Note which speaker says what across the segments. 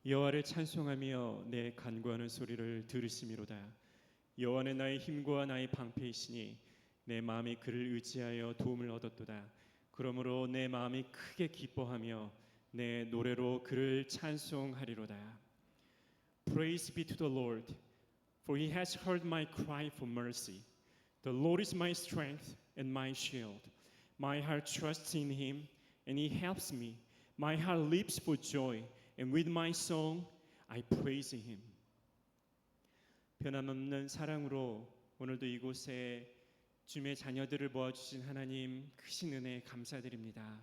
Speaker 1: 여호와를 찬송하며 내 간구하는 소리를 들으시미로다. 여호와는 나의 힘과 나의 방패이시니 내 마음이 그를 의지하여 도움을 얻었도다. 그러므로 내 마음이 크게 기뻐하며 내 노래로 그를 찬송하리로다. Praise be to the Lord, for he has heard my cry for mercy. The Lord is my strength and my shield. My heart trusts in him, and he helps me. My heart leaps for joy, and with my song I praise him. 변함없는 사랑으로 오늘도 이곳에 주님의 자녀들을 모아주신 하나님 크신 은혜에 감사드립니다.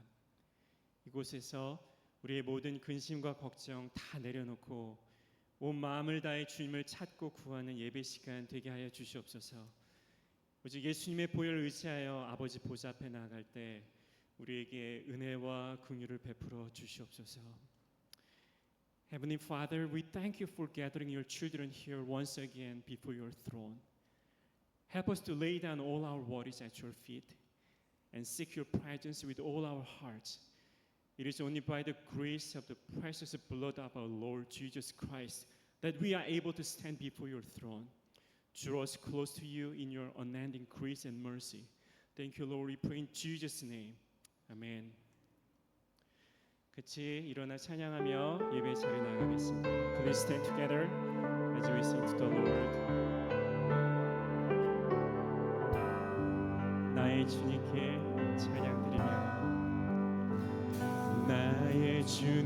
Speaker 1: 이곳에서 우리의 모든 근심과 걱정 다 내려놓고 온 마음을 다해 주님을 찾고 구하는 예배 시간 되게 하여 주시옵소서. 오직 예수님의 보혈을 의지하여 아버지 보좌 앞에 나아갈 때 우리에게 은혜와 긍휼을 베풀어 주시옵소서. Heavenly Father, we thank you for gathering your children here once again before your throne. Help us to lay down all our worries at your feet and seek your presence with all our hearts. It is only by the grace of the precious blood of our Lord Jesus Christ that we are able to stand before your throne. Draw us close to you in your unending grace and mercy. Thank you, Lord. We pray in Jesus' name. Amen. 같이 일어나 찬양하며 예배 자리에 나가겠습니다. Please stand together as we sing to the Lord. 나의 주님께 찬양드리며 나의 주님께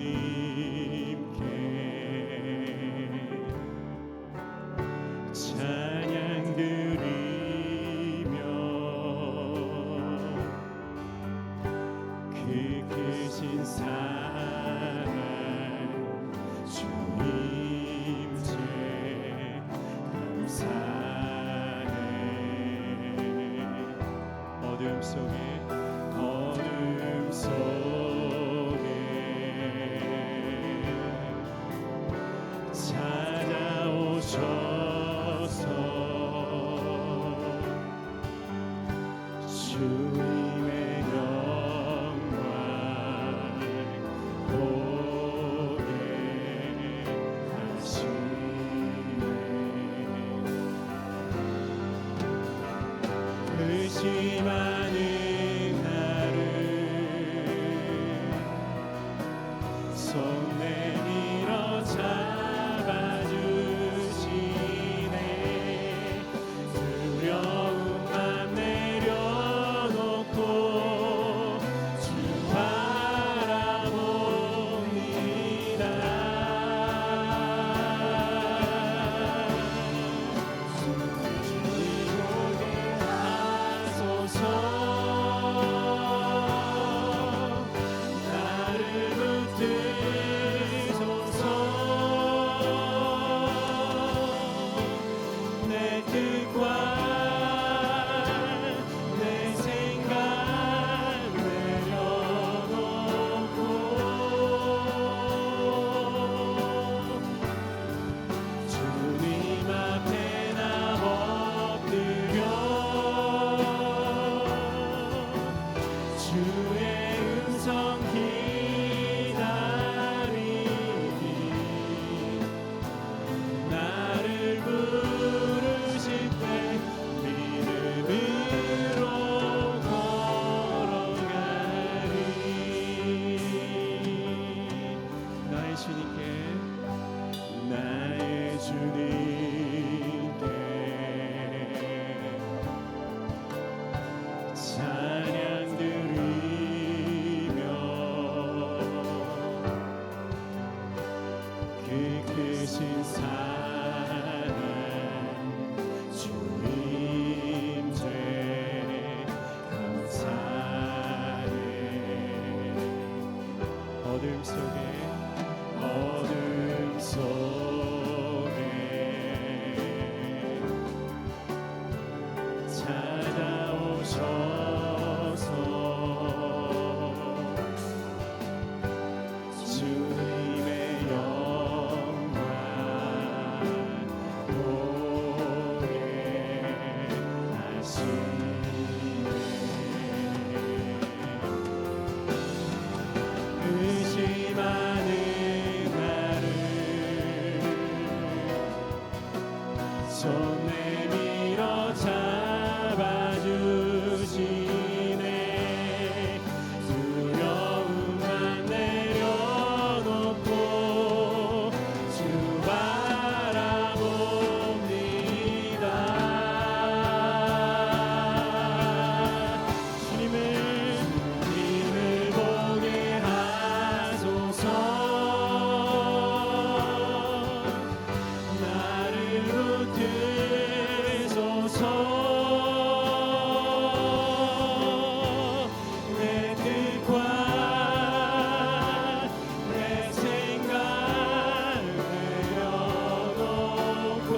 Speaker 1: 찬양드리며 그 크신 사랑 주님께 감사해. 어둠 속에 찾아오셔서 주님의 영광 보게 하시네. 의심하는 나를 손 내밀어 잡아주시네. 두려움만 내려놓고 주 바라봅니다. 주님 오게 하소서. 나를 붙드소서. 내 뜻과 내 생각 내려놓고 주님 앞에 나 엎드려 주의 음성 기다리니 나를 부르실 때 믿음으로 걸어가리. 나의 주님께 찬양드리며 그 크신 사랑 주님께 감사해. 어둠 속에 찾아오셔서 주님의 영광 손 내밀어 잡아주시네. 두려움만 내려놓고 주 바라봅니다. 주님을 보게 하소서. 나를 붙드소서. 내 뜻과 내 생각 내려놓고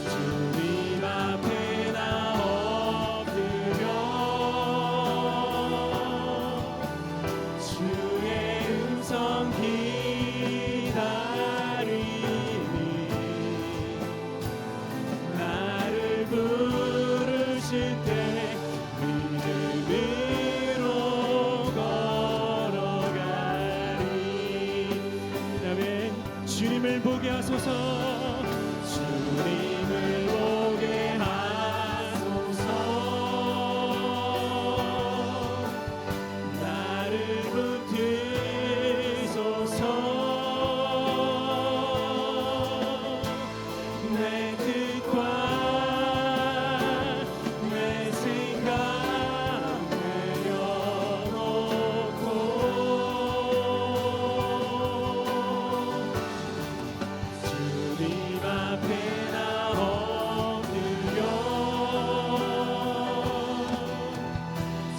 Speaker 1: 주님 앞에 나 엎드려 주의 음성 기다리니 나를 부르실 때 믿음으로 걸어가리. 아멘. 주님을 보게 하소서. 주님을 보게 하소서. 나를 붙드소서. 내 뜻과 내 생각 내려놓고 주님 앞에 나 엎드려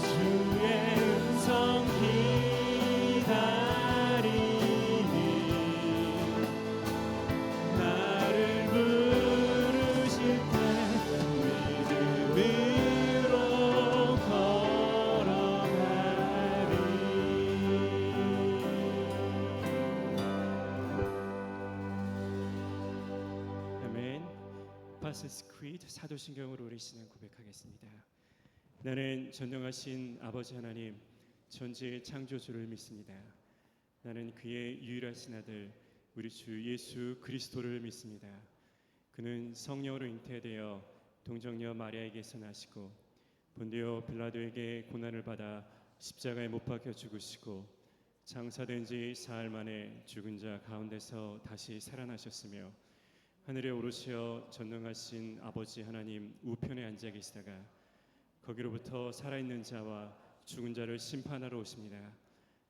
Speaker 1: 주의 음성 기다리니 나를 부르실 때 믿음으로 걸어가리. 아멘. Apostles' Creed 사도신경으로 우리 신앙 고백하겠습니다. 나는 전능하신 아버지 하나님 전지의 창조주를 믿습니다. 나는 그의 유일하신 아들 우리 주 예수 그리스도를 믿습니다. 그는 성령으로 잉태되어 동정녀 마리아에게서 나시고 본디오 빌라도에게 고난을 받아 십자가에 못 박혀 죽으시고 장사된 지 사흘 만에 죽은 자 가운데서 다시 살아나셨으며 하늘에 오르시어 전능하신 아버지 하나님 우편에 앉아 계시다가 거기로부터 살아있는 자와 죽은 자를 심판하러 오십니다.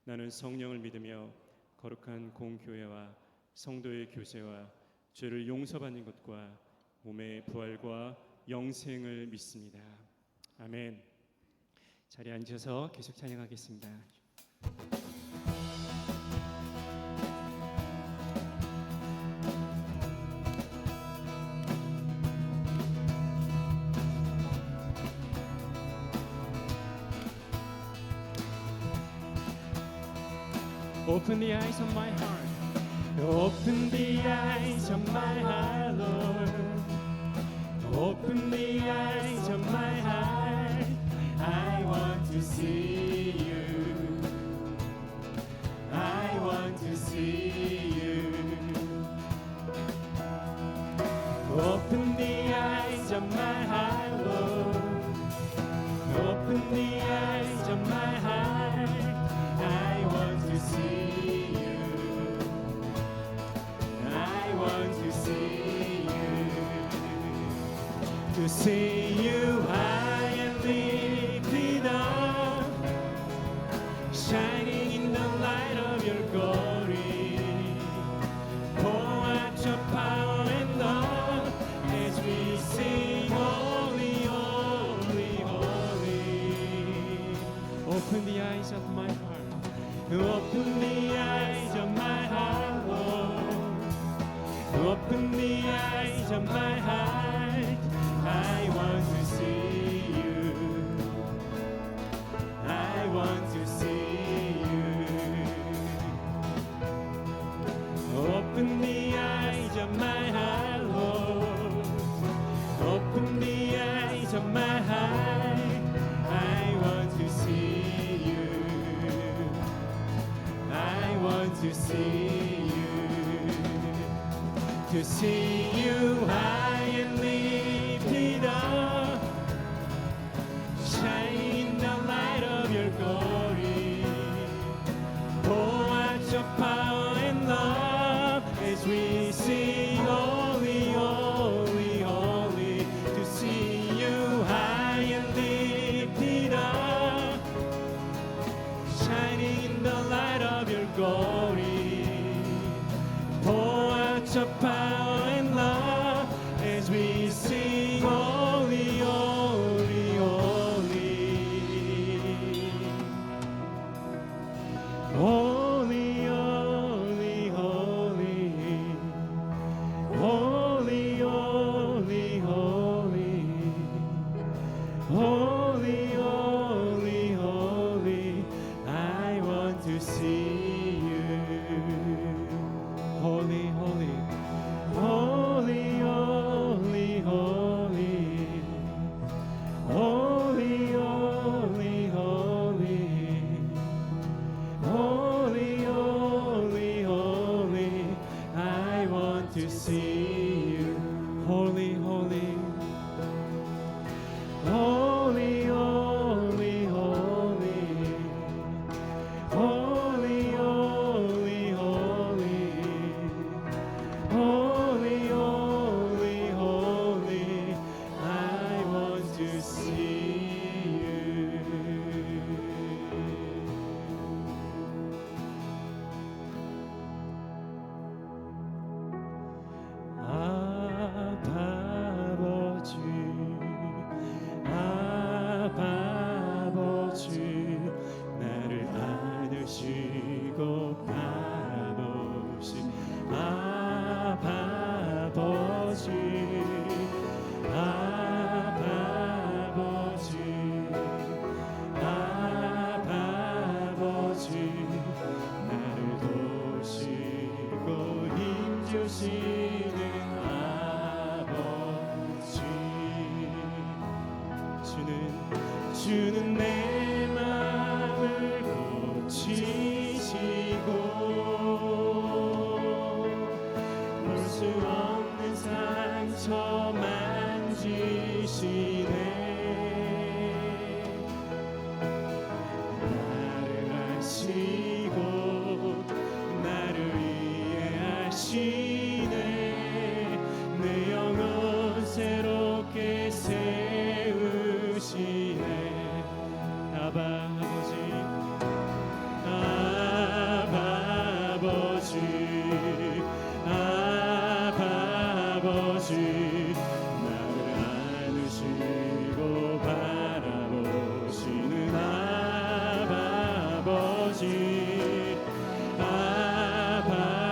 Speaker 1: 나는 성령을 믿으며 거룩한 공교회와 성도의 교제와 죄를 용서받는 것과 몸의 부활과 영생을 믿습니다. 아멘. 자리에 앉아서 계속 찬양하겠습니다. Open the eyes of my heart. Open the eyes of my heart, Lord. Open the eyes of my heart. I want to see you. I want to see you. Open the eyes of my heart, Lord. Open the eyes of my heart. I want to see you. I want to see you. To see you high and lifted up, shining in the light of your glory. Pour out your power and love as we sing holy, holy, holy. Open the eyes of my heart. Open the eyes of my heart, Lord. Open the eyes of my heart. I want to see you. I want to see you. Open the eyes of my heart, Lord. Open the eyes of my heart. I want to see you. I want to see you. to see you high and lifted up, shining in the light of your glory. Pour out your power and love as we sing holy, holy, holy, to see you high and lifted up, shining in the light of your glory. Pour out your power and love as we sing holy, holy, holy. Holy, holy, holy. Holy, holy, holy. Holy, holy, holy. I want to see you. Holy, holy. Holy, holy, holy. Holy, holy, holy. Holy, holy, holy. I want to see you. Holy, holy. Holy, holy, holy. Holy, holy, holy. Holy, holy, holy. I want to see you. 아버지, 아버지, 나를 안으시고 바라보신 아버지, 아버지, 아버지, 나를 도시고 힘주시는 아버지. 주는 내 마음을 고치시고 볼 수 없는 상처 만지시네. 나를 아시고 나를 이해하시네. 내 영혼 새롭게 세우시네. 아버지, 아버지, 아버지, 나를 안으시고 바라보시는 아버지,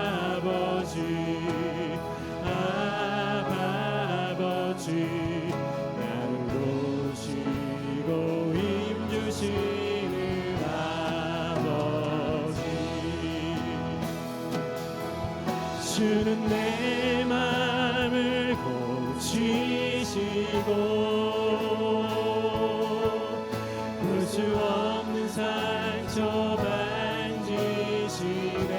Speaker 1: 아버지, 아버지, 나를 도시고 힘주시는 아버지. 주는 내 마음을 고치시고 볼 수 없는 상처 만지시네.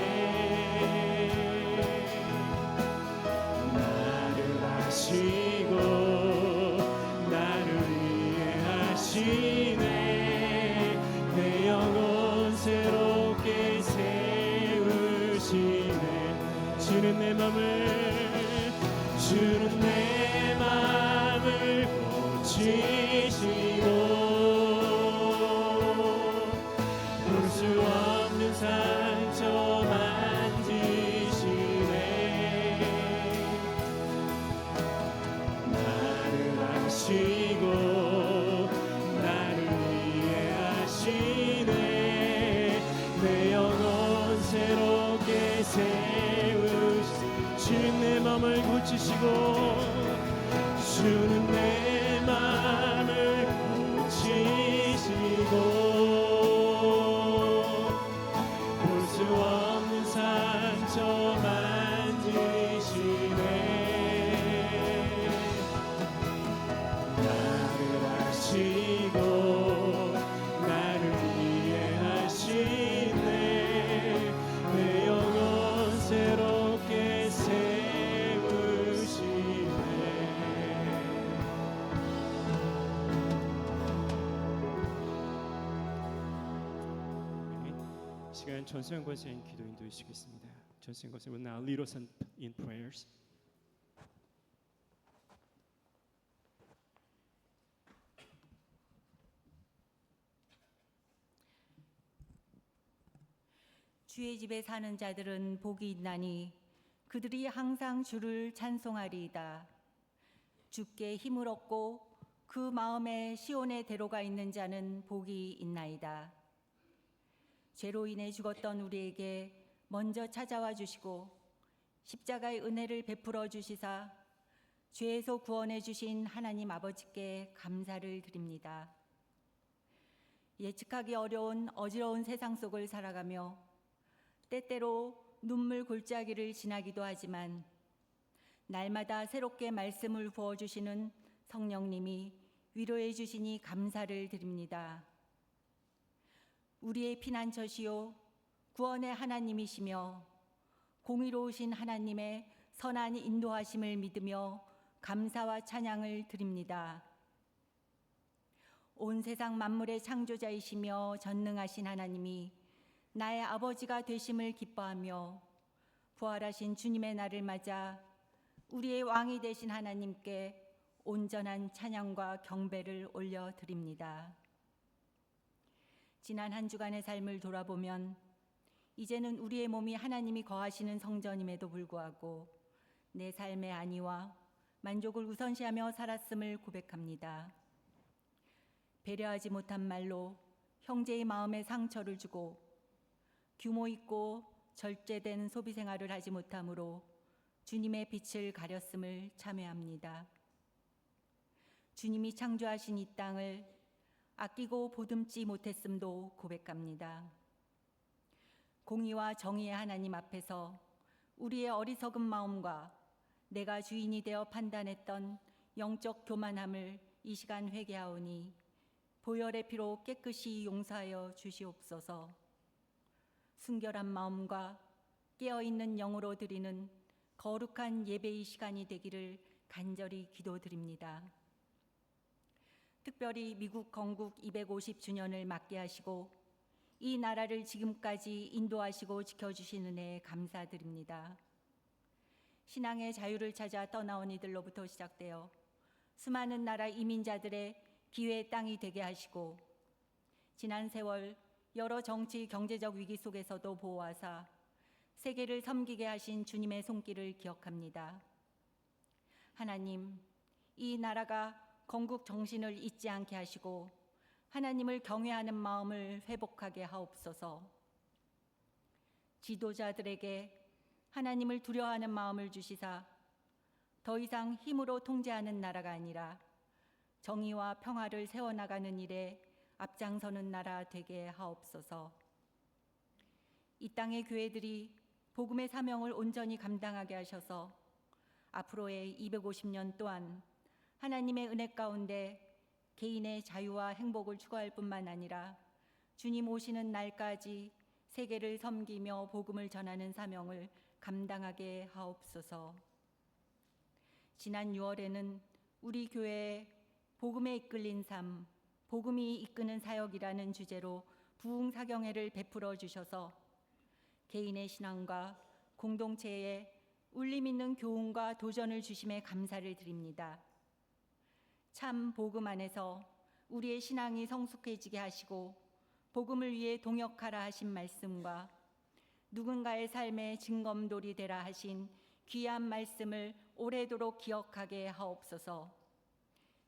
Speaker 1: 나를 아시고 나를 이해하시네. 내 영혼 새롭게 세우시네. 주는 내 맘을 고치시고 볼 수 없는 상처 만지시네. 나를 아시고 나를 이해하시네. 내 영혼 새롭게 세우시네. 주는 내 맘을 고치시고 주는 내 맘을 고치시고 볼 수 없는 상처 만지시네. 나를 아시고 나를 이해하시네. 내 영혼 새롭게 세우시네. 시간 전수영 권사님 기도 인도해 주시겠습니다. 전수영 권사님 will now lead us in prayers.
Speaker 2: 주의 집에 사는 자들은 복이 있나니 그들이 항상 주를 찬송하리이다. 주께 힘을 얻고 그 마음에 시온의 대로가 있는 자는 복이 있나이다. 죄로 인해 죽었던 우리에게 먼저 찾아와 주시고 십자가의 은혜를 베풀어 주시사 죄에서 구원해 주신 하나님 아버지께 감사를 드립니다. 예측하기 어려운 어지러운 세상 속을 살아가며 때때로 눈물 골짜기를 지나기도 하지만 날마다 새롭게 말씀을 부어주시는 성령님이 위로해 주시니 감사를 드립니다. 우리의 피난처시요 구원의 하나님이시며 공의로우신 하나님의 선한 인도하심을 믿으며 감사와 찬양을 드립니다. 온 세상 만물의 창조자이시며 전능하신 하나님이 나의 아버지가 되심을 기뻐하며 부활하신 주님의 날을 맞아 우리의 왕이 되신 하나님께 온전한 찬양과 경배를 올려드립니다. 지난 한 주간의 삶을 돌아보면 이제는 우리의 몸이 하나님이 거하시는 성전임에도 불구하고 내 삶의 안위와 만족을 우선시하며 살았음을 고백합니다. 배려하지 못한 말로 형제의 마음에 상처를 주고 규모 있고 절제된 소비 생활을 하지 못함으로 주님의 빛을 가렸음을 참회합니다. 주님이 창조하신 이 땅을 아끼고 보듬지 못했음도 고백합니다. 공의와 정의의 하나님 앞에서 우리의 어리석은 마음과 내가 주인이 되어 판단했던 영적 교만함을 이 시간 회개하오니 보혈의 피로 깨끗이 용서하여 주시옵소서. 순결한 마음과 깨어있는 영으로 드리는 거룩한 예배의 시간이 되기를 간절히 기도드립니다. 특별히 미국 건국 250주년을 맞게 하시고 이 나라를 지금까지 인도하시고 지켜주신 은혜에 감사드립니다. 신앙의 자유를 찾아 떠나온 이들로부터 시작되어 수많은 나라 이민자들의 기회의 땅이 되게 하시고 지난 세월 여러 정치, 경제적 위기 속에서도 보호하사 세계를 섬기게 하신 주님의 손길을 기억합니다. 하나님, 이 나라가 건국 정신을 잊지 않게 하시고 하나님을 경외하는 마음을 회복하게 하옵소서. 지도자들에게 하나님을 두려워하는 마음을 주시사 더 이상 힘으로 통제하는 나라가 아니라 정의와 평화를 세워나가는 일에 앞장서는 나라 되게 하옵소서. 이 땅의 교회들이 복음의 사명을 온전히 감당하게 하셔서 앞으로의 250년 또한 하나님의 은혜 가운데 개인의 자유와 행복을 추구할 뿐만 아니라 주님 오시는 날까지 세계를 섬기며 복음을 전하는 사명을 감당하게 하옵소서. 지난 6월에는 우리 교회에 복음에 이끌린 삶, 복음이 이끄는 사역이라는 주제로 부흥사경회를 베풀어 주셔서 개인의 신앙과 공동체에 울림 있는 교훈과 도전을 주심에 감사를 드립니다. 참 복음 안에서 우리의 신앙이 성숙해지게 하시고 복음을 위해 동역하라 하신 말씀과 누군가의 삶의 증검돌이 되라 하신 귀한 말씀을 오래도록 기억하게 하옵소서.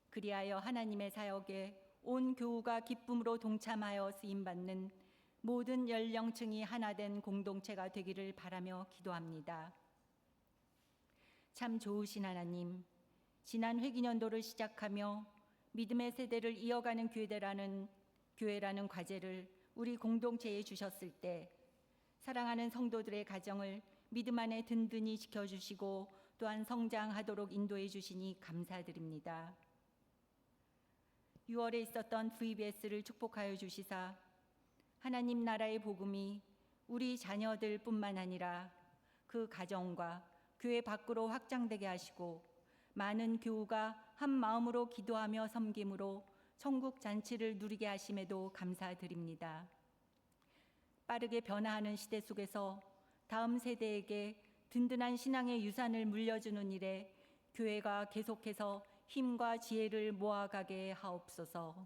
Speaker 2: 그리하여 하나님의 사역에 온 교우가 기쁨으로 동참하여 쓰임받는 모든 연령층이 하나된 공동체가 되기를 바라며 기도합니다. 참 좋으신 하나님, 지난 회기년도를 시작하며 믿음의 세대를 이어가는 교회라는 과제를 우리 공동체에 주셨을 때 사랑하는 성도들의 가정을 믿음 안에 든든히 지켜주시고 또한 성장하도록 인도해 주시니 감사드립니다. 6월에 있었던 VBS를 축복하여 주시사 하나님 나라의 복음이 우리 자녀들뿐만 아니라 그 가정과 교회 밖으로 확장되게 하시고 많은 교우가 한 마음으로 기도하며 섬김으로 천국 잔치를 누리게 하심에도 감사드립니다. 빠르게 변화하는 시대 속에서 다음 세대에게 든든한 신앙의 유산을 물려주는 일에 교회가 계속해서 힘과 지혜를 모아가게 하옵소서.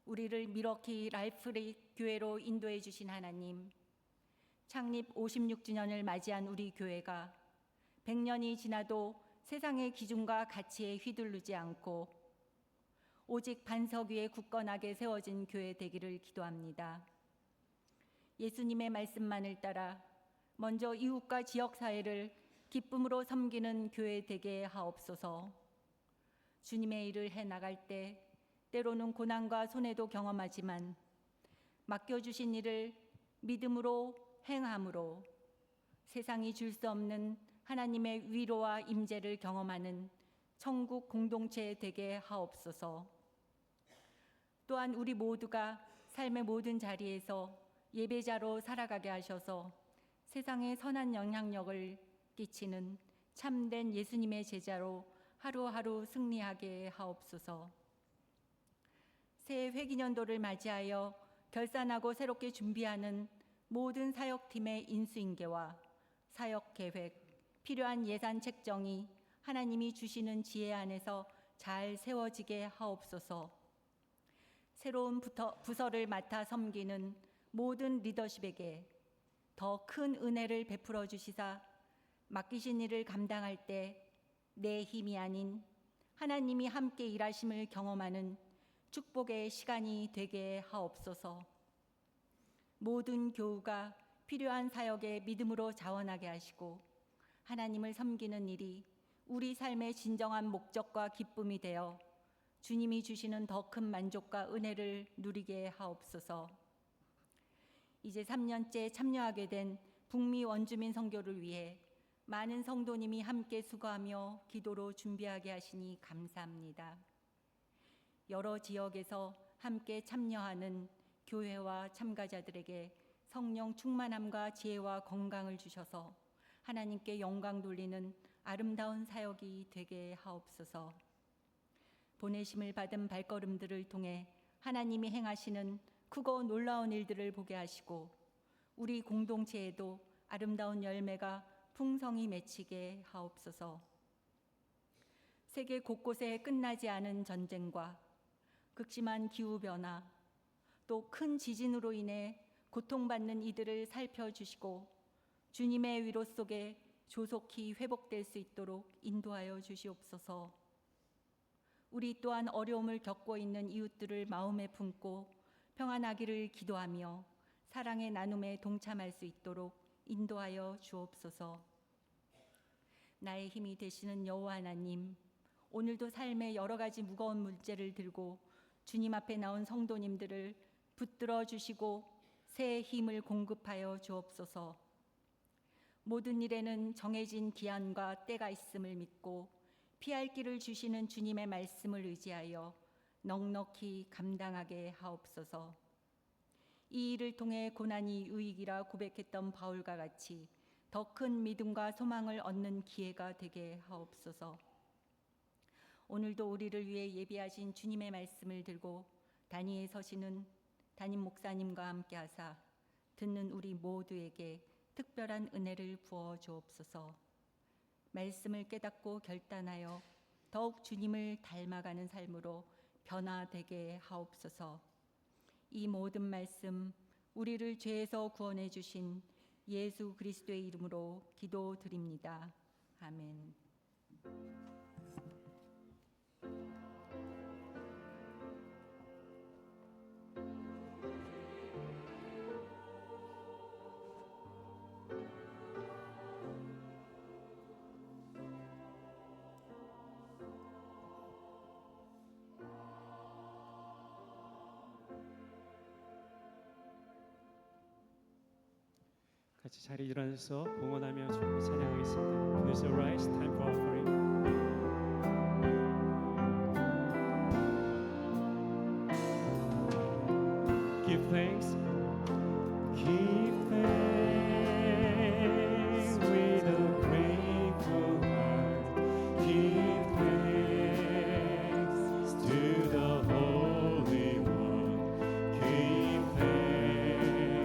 Speaker 2: 우리를 미러키 라이프리 교회로 인도해 주신 하나님, 창립 56주년을 맞이한 우리 교회가 100년이 지나도 세상의 기준과 가치에 휘둘르지 않고 오직 반석 위에 굳건하게 세워진 교회 되기를 기도합니다. 예수님의 말씀만을 따라 먼저 이웃과 지역사회를 기쁨으로 섬기는 교회 되게 하옵소서. 주님의 일을 해나갈 때 때로는 고난과 손해도 경험하지만 맡겨주신 일을 믿음으로 행함으로 세상이 줄 수 없는 하나님의 위로와 임재를 경험하는 천국 공동체 되게 하옵소서. 또한 우리 모두가 삶의 모든 자리에서 예배자로 살아가게 하셔서 세상에 선한 영향력을 끼치는 참된 예수님의 제자로 하루하루 승리하게 하옵소서. 새해 회기년도를 맞이하여 결산하고 새롭게 준비하는 모든 사역팀의 인수인계와 사역계획, 필요한 예산 책정이 하나님이 주시는 지혜 안에서 잘 세워지게 하옵소서. 새로운 부서를 맡아 섬기는 모든 리더십에게 더 큰 은혜를 베풀어 주시사 맡기신 일을 감당할 때 내 힘이 아닌 하나님이 함께 일하심을 경험하는 축복의 시간이 되게 하옵소서. 모든 교우가 필요한 사역에 믿음으로 자원하게 하시고 하나님을 섬기는 일이 우리 삶의 진정한 목적과 기쁨이 되어 주님이 주시는 더 큰 만족과 은혜를 누리게 하옵소서. 이제 3년째 참여하게 된 북미 원주민 선교를 위해 많은 성도님이 함께 수고하며 기도로 준비하게 하시니 감사합니다. 여러 지역에서 함께 참여하는 교회와 참가자들에게 성령 충만함과 지혜와 건강을 주셔서 하나님께 영광 돌리는 아름다운 사역이 되게 하옵소서. 보내심을 받은 발걸음들을 통해 하나님이 행하시는 크고 놀라운 일들을 보게 하시고 우리 공동체에도 아름다운 열매가 풍성히 맺히게 하옵소서. 세계 곳곳에 끝나지 않은 전쟁과 극심한 기후변화, 또 큰 지진으로 인해 고통받는 이들을 살펴주시고 주님의 위로 속에 조속히 회복될 수 있도록 인도하여 주시옵소서. 우리 또한 어려움을 겪고 있는 이웃들을 마음에 품고 평안하기를 기도하며 사랑의 나눔에 동참할 수 있도록 인도하여 주옵소서. 나의 힘이 되시는 여호와 하나님, 오늘도 삶의 여러 가지 무거운 문제를 들고 주님 앞에 나온 성도님들을 붙들어 주시고 새 힘을 공급하여 주옵소서. 모든 일에는 정해진 기한과 때가 있음을 믿고 피할 길을 주시는 주님의 말씀을 의지하여 넉넉히 감당하게 하옵소서. 이 일을 통해 고난이 유익이라 고백했던 바울과 같이 더 큰 믿음과 소망을 얻는 기회가 되게 하옵소서. 오늘도 우리를 위해 예비하신 주님의 말씀을 들고 단위에 서시는 담임 목사님과 함께 하사 듣는 우리 모두에게 특별한 은혜를 부어 주옵소서. 말씀을 깨닫고 결단하여 더욱 주님을 닮아가는 삶으로 변화되게 하옵소서. 이 모든 말씀 우리를 죄에서 구원해 주신 예수 그리스도의 이름으로 기도드립니다. 아멘.
Speaker 1: 같이 자리 일어나서 봉헌하며 주님을 찬양하겠습니다. Please arise, time for offering. Give thanks. Give thanks with a grateful heart. Give thanks to the Holy One. Give thanks.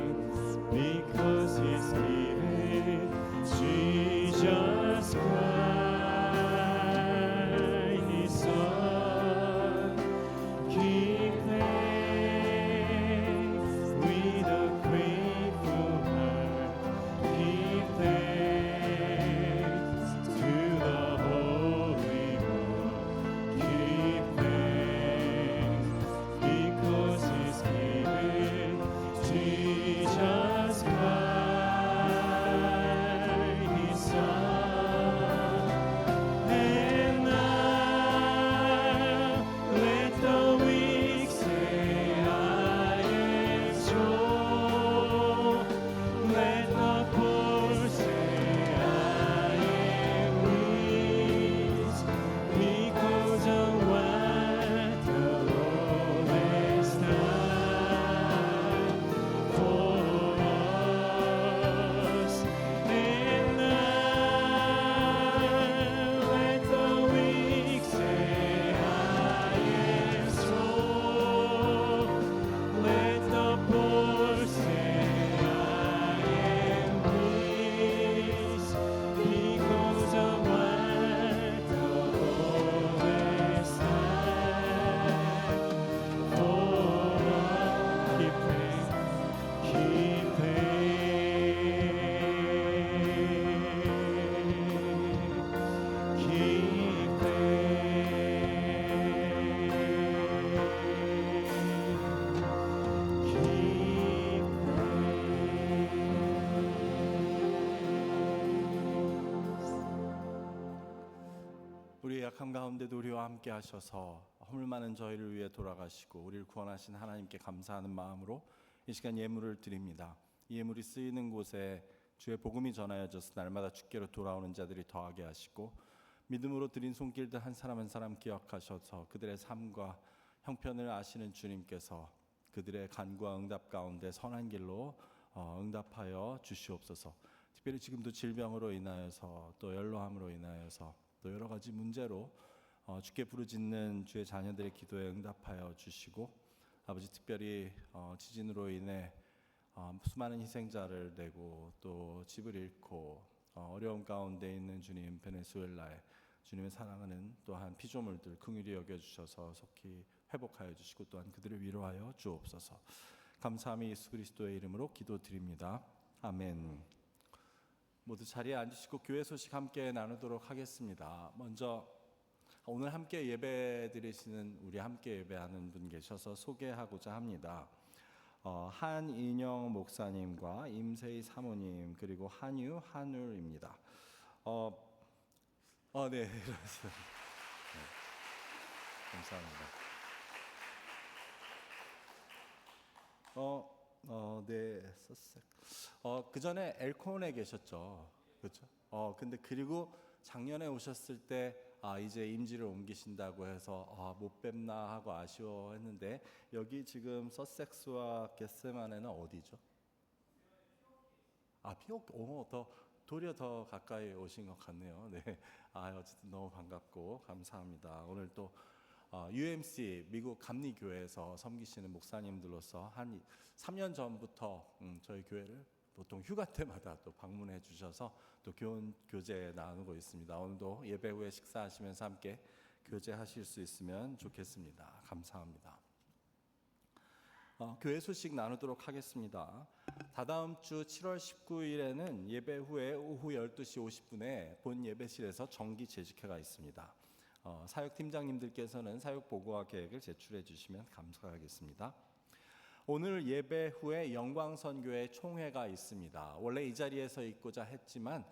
Speaker 3: 고약함 가운데도 우리와 함께 하셔서 허물 많은 저희를 위해 돌아가시고 우리를 구원하신 하나님께 감사하는 마음으로 이 시간 예물을 드립니다. 이 예물이 쓰이는 곳에 주의 복음이 전하여져서 날마다 주께로 돌아오는 자들이 더하게 하시고 믿음으로 드린 손길들 한 사람 한 사람 기억하셔서 그들의 삶과 형편을 아시는 주님께서 그들의 간구와 응답 가운데 선한 길로 응답하여 주시옵소서. 특별히 지금도 질병으로 인하여서 또 연로함으로 인하여서 또 여러 가지 문제로 주께 부르짖는 주의 자녀들의 기도에 응답하여 주시고 아버지 특별히 지진으로 인해 수많은 희생자를 내고 또 집을 잃고 어려움 가운데 있는 주님 베네수엘라에 주님의 사랑하는 또한 피조물들 긍휼히 여겨주셔서 속히 회복하여 주시고 또한 그들을 위로하여 주옵소서. 감사함이 예수 그리스도의 이름으로 기도드립니다. 아멘. 모두 자리에 앉으시고 교회 소식 함께 나누도록 하겠습니다. 먼저 오늘 함께 예배 드리시는 우리 함께 예배하는 분 계셔서 소개하고자 합니다. 한인영 목사님과 임세희 사모님 그리고 한율입니다. 네, 그렇습니다. 네, 감사합니다. 네, 그 전에 엘콘에 계셨죠, 그렇죠? 근데 그리고 작년에 오셨을 때 이제 임지를 옮기신다고 해서 못 뵙나 하고 아쉬워했는데 여기 지금 서섹스와 겟세마네는 어디죠? 피오키, 도리어 더 가까이 오신 것 같네요. 네, 어쨌든 너무 반갑고 감사합니다. 오늘 또 UMC 미국 감리교회에서 섬기시는 목사님들로서 한 3년 전부터 저희 교회를 보통 휴가 때마다 또 방문해 주셔서 또 교제 나누고 있습니다. 오늘도 예배 후에 식사하시면서 함께 교제하실 수 있으면 좋겠습니다. 감사합니다. 교회 소식 나누도록 하겠습니다. 다다음 주 7월 19일에는 예배 후에 오후 12시 50분에 본 예배실에서 정기 재직회가 있습니다. 사역 팀장님들께서는 사역 보고와 계획을 제출해 주시면 감사하겠습니다. 오늘 예배 후에 영광선교회 총회가 있습니다. 원래 이 자리에서 있고자 했지만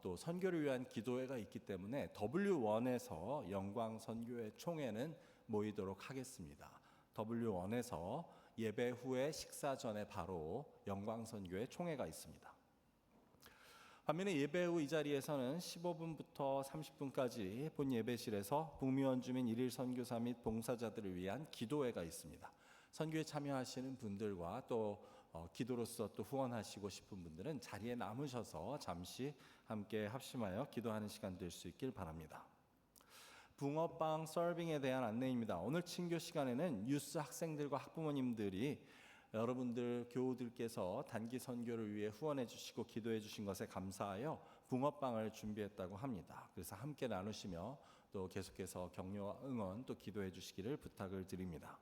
Speaker 3: 또 선교를 위한 기도회가 있기 때문에 W1에서 영광선교회 총회는 모이도록 하겠습니다. W1에서 예배 후에 식사 전에 바로 영광선교회 총회가 있습니다. 반면에 예배 후 이 자리에서는 15분부터 30분까지 본 예배실에서 북미 원주민 일일 선교사 및 봉사자들을 위한 기도회가 있습니다. 선교에 참여하시는 분들과 또 기도로서 또 후원하시고 싶은 분들은 자리에 남으셔서 잠시 함께 합심하여 기도하는 시간 될 수 있길 바랍니다. 붕어빵 서빙에 대한 안내입니다. 오늘 친교 시간에는 유스 학생들과 학부모님들이 여러분들 교우들께서 단기 선교를 위해 후원해 주시고 기도해 주신 것에 감사하여 붕어빵을 준비했다고 합니다. 그래서 함께 나누시며 또 계속해서 격려와 응원 또 기도해 주시기를 부탁을 드립니다.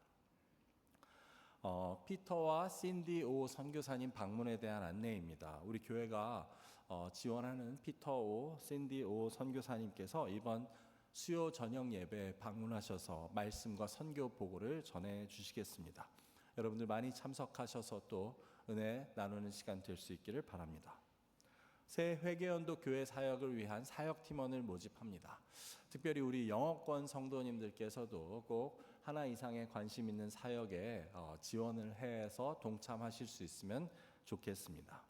Speaker 3: 피터와 신디 오 선교사님 방문에 대한 안내입니다. 우리 교회가 지원하는 피터 오, 신디 오 선교사님께서 이번 수요 저녁 예배에 방문하셔서 말씀과 선교 보고를 전해 주시겠습니다. 여러분들 많이 참석하셔서 또 은혜 나누는 시간 될 수 있기를 바랍니다. 새 회계연도 교회 사역을 위한 사역 팀원을 모집합니다. 특별히 우리 영어권 성도님들께서도 꼭 하나 이상의 관심 있는 사역에 지원을 해서 동참하실 수 있으면 좋겠습니다.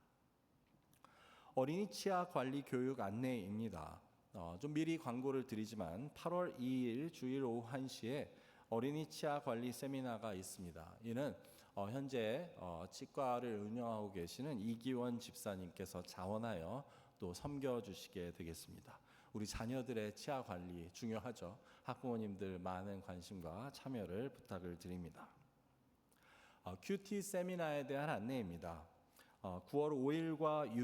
Speaker 3: 어린이 치아 관리 교육 안내입니다. 좀 미리 광고를 드리지만 8월 2일 주일 오후 1시에 어린이 치아 관리 세미나가 있습니다. 이는 현재 치과를 운영하고 계시는 이기원 집사님께서 자원하여 또 섬겨주시게 되겠습니다. 우리 자녀들의 치아 관리 중요하죠. 학부모님들 많은 관심과 참여를 부탁을 드립니다. 큐티 세미나에 대한 안내입니다. 9월 5일과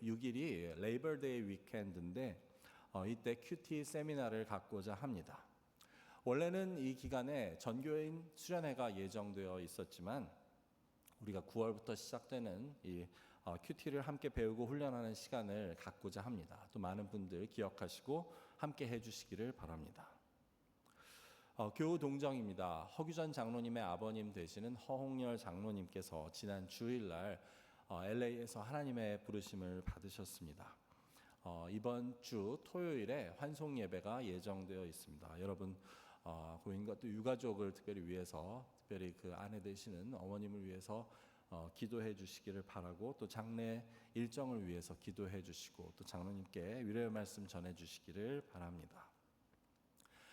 Speaker 3: 6일이 레이버데이 위켄드인데 이때 큐티 세미나를 갖고자 합니다. 원래는 이 기간에 전교인 수련회가 예정되어 있었지만 우리가 9월부터 시작되는 이 큐티를 함께 배우고 훈련하는 시간을 갖고자 합니다. 또 많은 분들 기억하시고 함께 해주시기를 바랍니다. 교우 동정입니다. 허규전 장로님의 아버님 되시는 허홍열 장로님께서 지난 주일날 LA에서 하나님의 부르심을 받으셨습니다. 이번 주 토요일에 환송 예배가 예정되어 있습니다. 여러분 고인과 또 유가족을 특별히 위해서, 특별히 그 아내 되시는 어머님을 위해서 기도해 주시기를 바라고, 또 장례 일정을 위해서 기도해 주시고, 또 장로님께 위로의 말씀 전해 주시기를 바랍니다.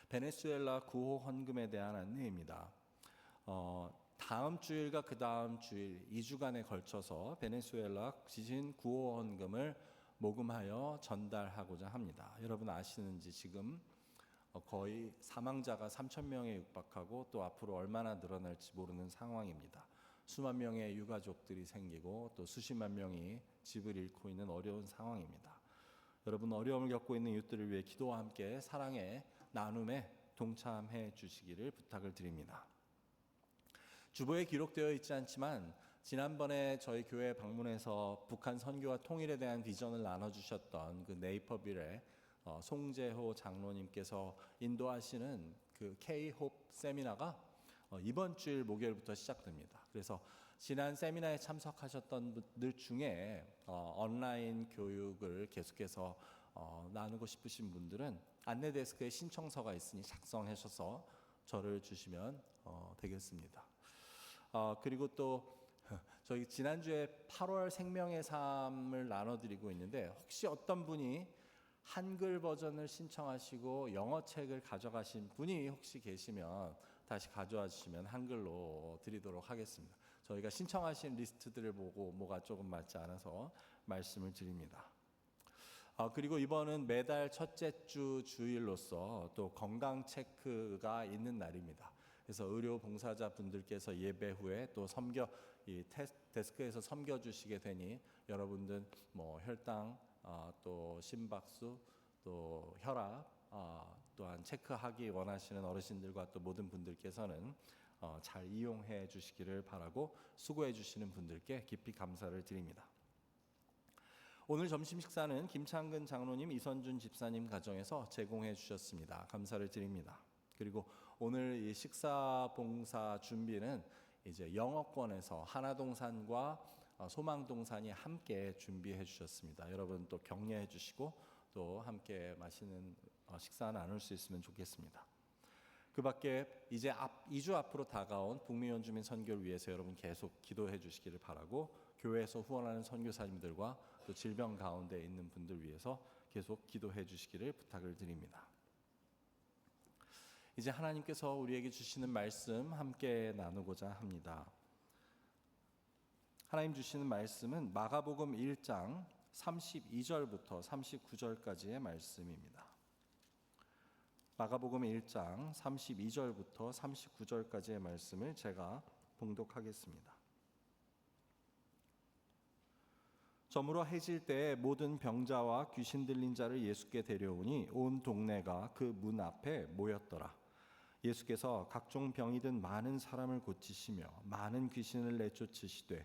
Speaker 3: 베네수엘라 구호 헌금에 대한 안내입니다. 다음 주일과 그 다음 주일 2주간에 걸쳐서 베네수엘라 지진 구호 헌금을 모금하여 전달하고자 합니다. 여러분 아시는지 지금 거의 사망자가 3,000명에 육박하고 또 앞으로 얼마나 늘어날지 모르는 상황입니다. 수만 명의 유가족들이 생기고 또 수십만 명이 집을 잃고 있는 어려운 상황입니다. 여러분 어려움을 겪고 있는 이웃들을 위해 기도와 함께 사랑의 나눔에 동참해 주시기를 부탁을 드립니다. 주보에 기록되어 있지 않지만 지난번에 저희 교회 방문해서 북한 선교와 통일에 대한 비전을 나눠주셨던 그 네이퍼빌의 송재호 장로님께서 인도하시는 그 K-홉 세미나가 이번 주일 목요일부터 시작됩니다. 그래서 지난 세미나에 참석하셨던 분들 중에 온라인 교육을 계속해서 나누고 싶으신 분들은 안내 데스크에 신청서가 있으니 작성하셔서 저를 주시면 되겠습니다. 그리고 또 저희 지난주에 8월 생명의 삶을 나눠드리고 있는데, 혹시 어떤 분이 한글 버전을 신청하시고 영어 책을 가져가신 분이 혹시 계시면 다시 가져와 주시면 한글로 드리도록 하겠습니다. 저희가 신청하신 리스트들을 보고 뭐가 조금 맞지 않아서 말씀을 드립니다. 그리고 이번은 매달 첫째 주 주일로서 또 건강 체크가 있는 날입니다. 그래서 의료 봉사자 분들께서 예배 후에 또 이 데스크에서 섬겨 주시게 되니 여러분들 뭐 혈당, 또 심박수, 또 혈압, 또한 체크하기 원하시는 어르신들과 또 모든 분들께서는 잘 이용해 주시기를 바라고, 수고해 주시는 분들께 깊이 감사를 드립니다. 오늘 점심 식사는 김창근 장로님, 이선준 집사님 가정에서 제공해 주셨습니다. 감사를 드립니다. 그리고 오늘 이 식사 봉사 준비는 이제 영어권에서 하나동산과 소망동산이 함께 준비해 주셨습니다. 여러분 또 격려해 주시고 또 함께 맛있는 식사 나눌 수 있으면 좋겠습니다. 그 밖에 이제 2주 앞으로 다가온 북미 원주민 선교를 위해서 여러분 계속 기도해 주시기를 바라고, 교회에서 후원하는 선교사님들과 또 질병 가운데 있는 분들 위해서 계속 기도해 주시기를 부탁을 드립니다. 이제 하나님께서 우리에게 주시는 말씀 함께 나누고자 합니다. 하나님 주시는 말씀은 마가복음 1장 32절부터 39절까지의 말씀입니다. 마가복음 1장 32절부터 39절까지의 말씀을 제가 봉독하겠습니다. 저물어 해질 때에 모든 병자와 귀신 들린 자를 예수께 데려오니 온 동네가 그 문 앞에 모였더라. 예수께서 각종 병이 든 많은 사람을 고치시며 많은 귀신을 내쫓으시되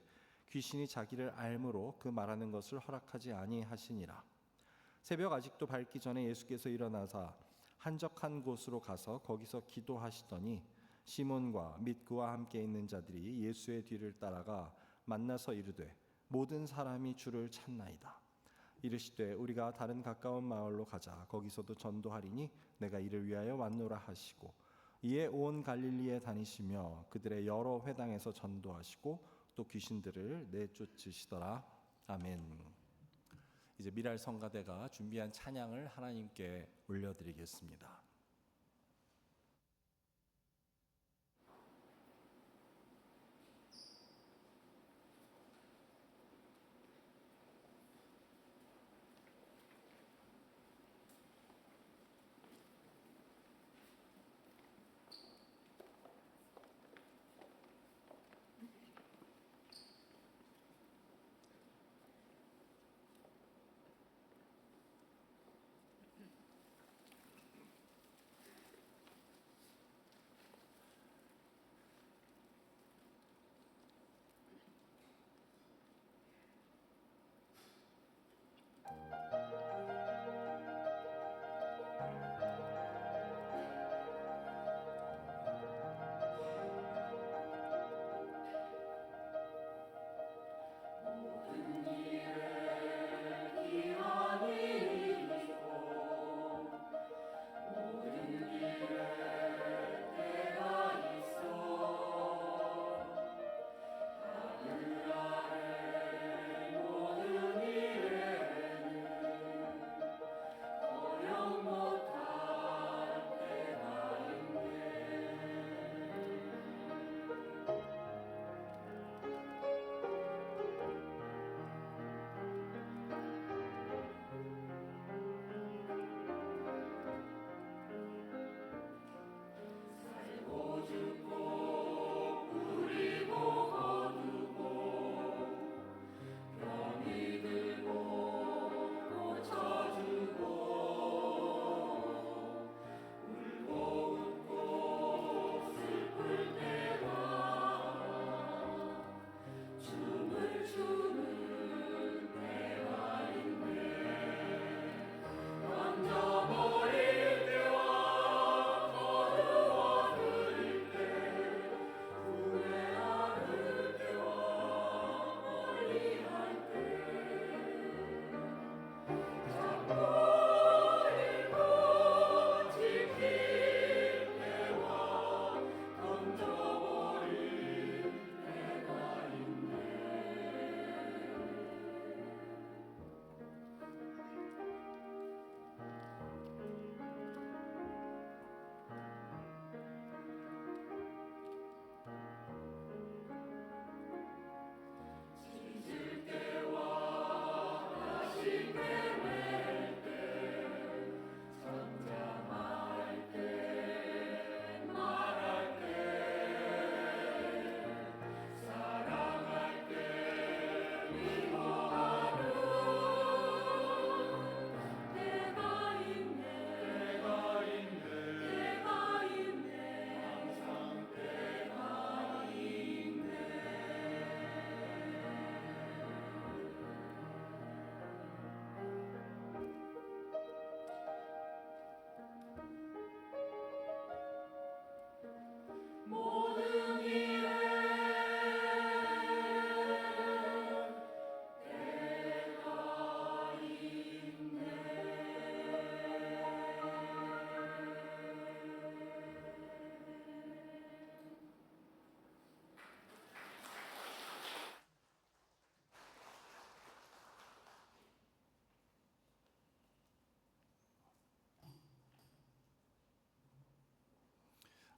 Speaker 3: 귀신이 자기를 알므로 그 말하는 것을 허락하지 아니하시니라. 새벽 아직도 밝기 전에 예수께서 일어나사 한적한 곳으로 가서 거기서 기도하시더니 시몬과 및 그와 함께 있는 자들이 예수의 뒤를 따라가 만나서 이르되 모든 사람이 주를 찾나이다. 이르시되 우리가 다른 가까운 마을로 가자. 거기서도 전도하리니 내가 이를 위하여 왔노라 하시고, 이에 온 갈릴리에 다니시며 그들의 여러 회당에서 전도하시고 또 귀신들을 내쫓으시더라. 아멘. 이제 미랄 성가대가 준비한 찬양을 하나님께 올려드리겠습니다.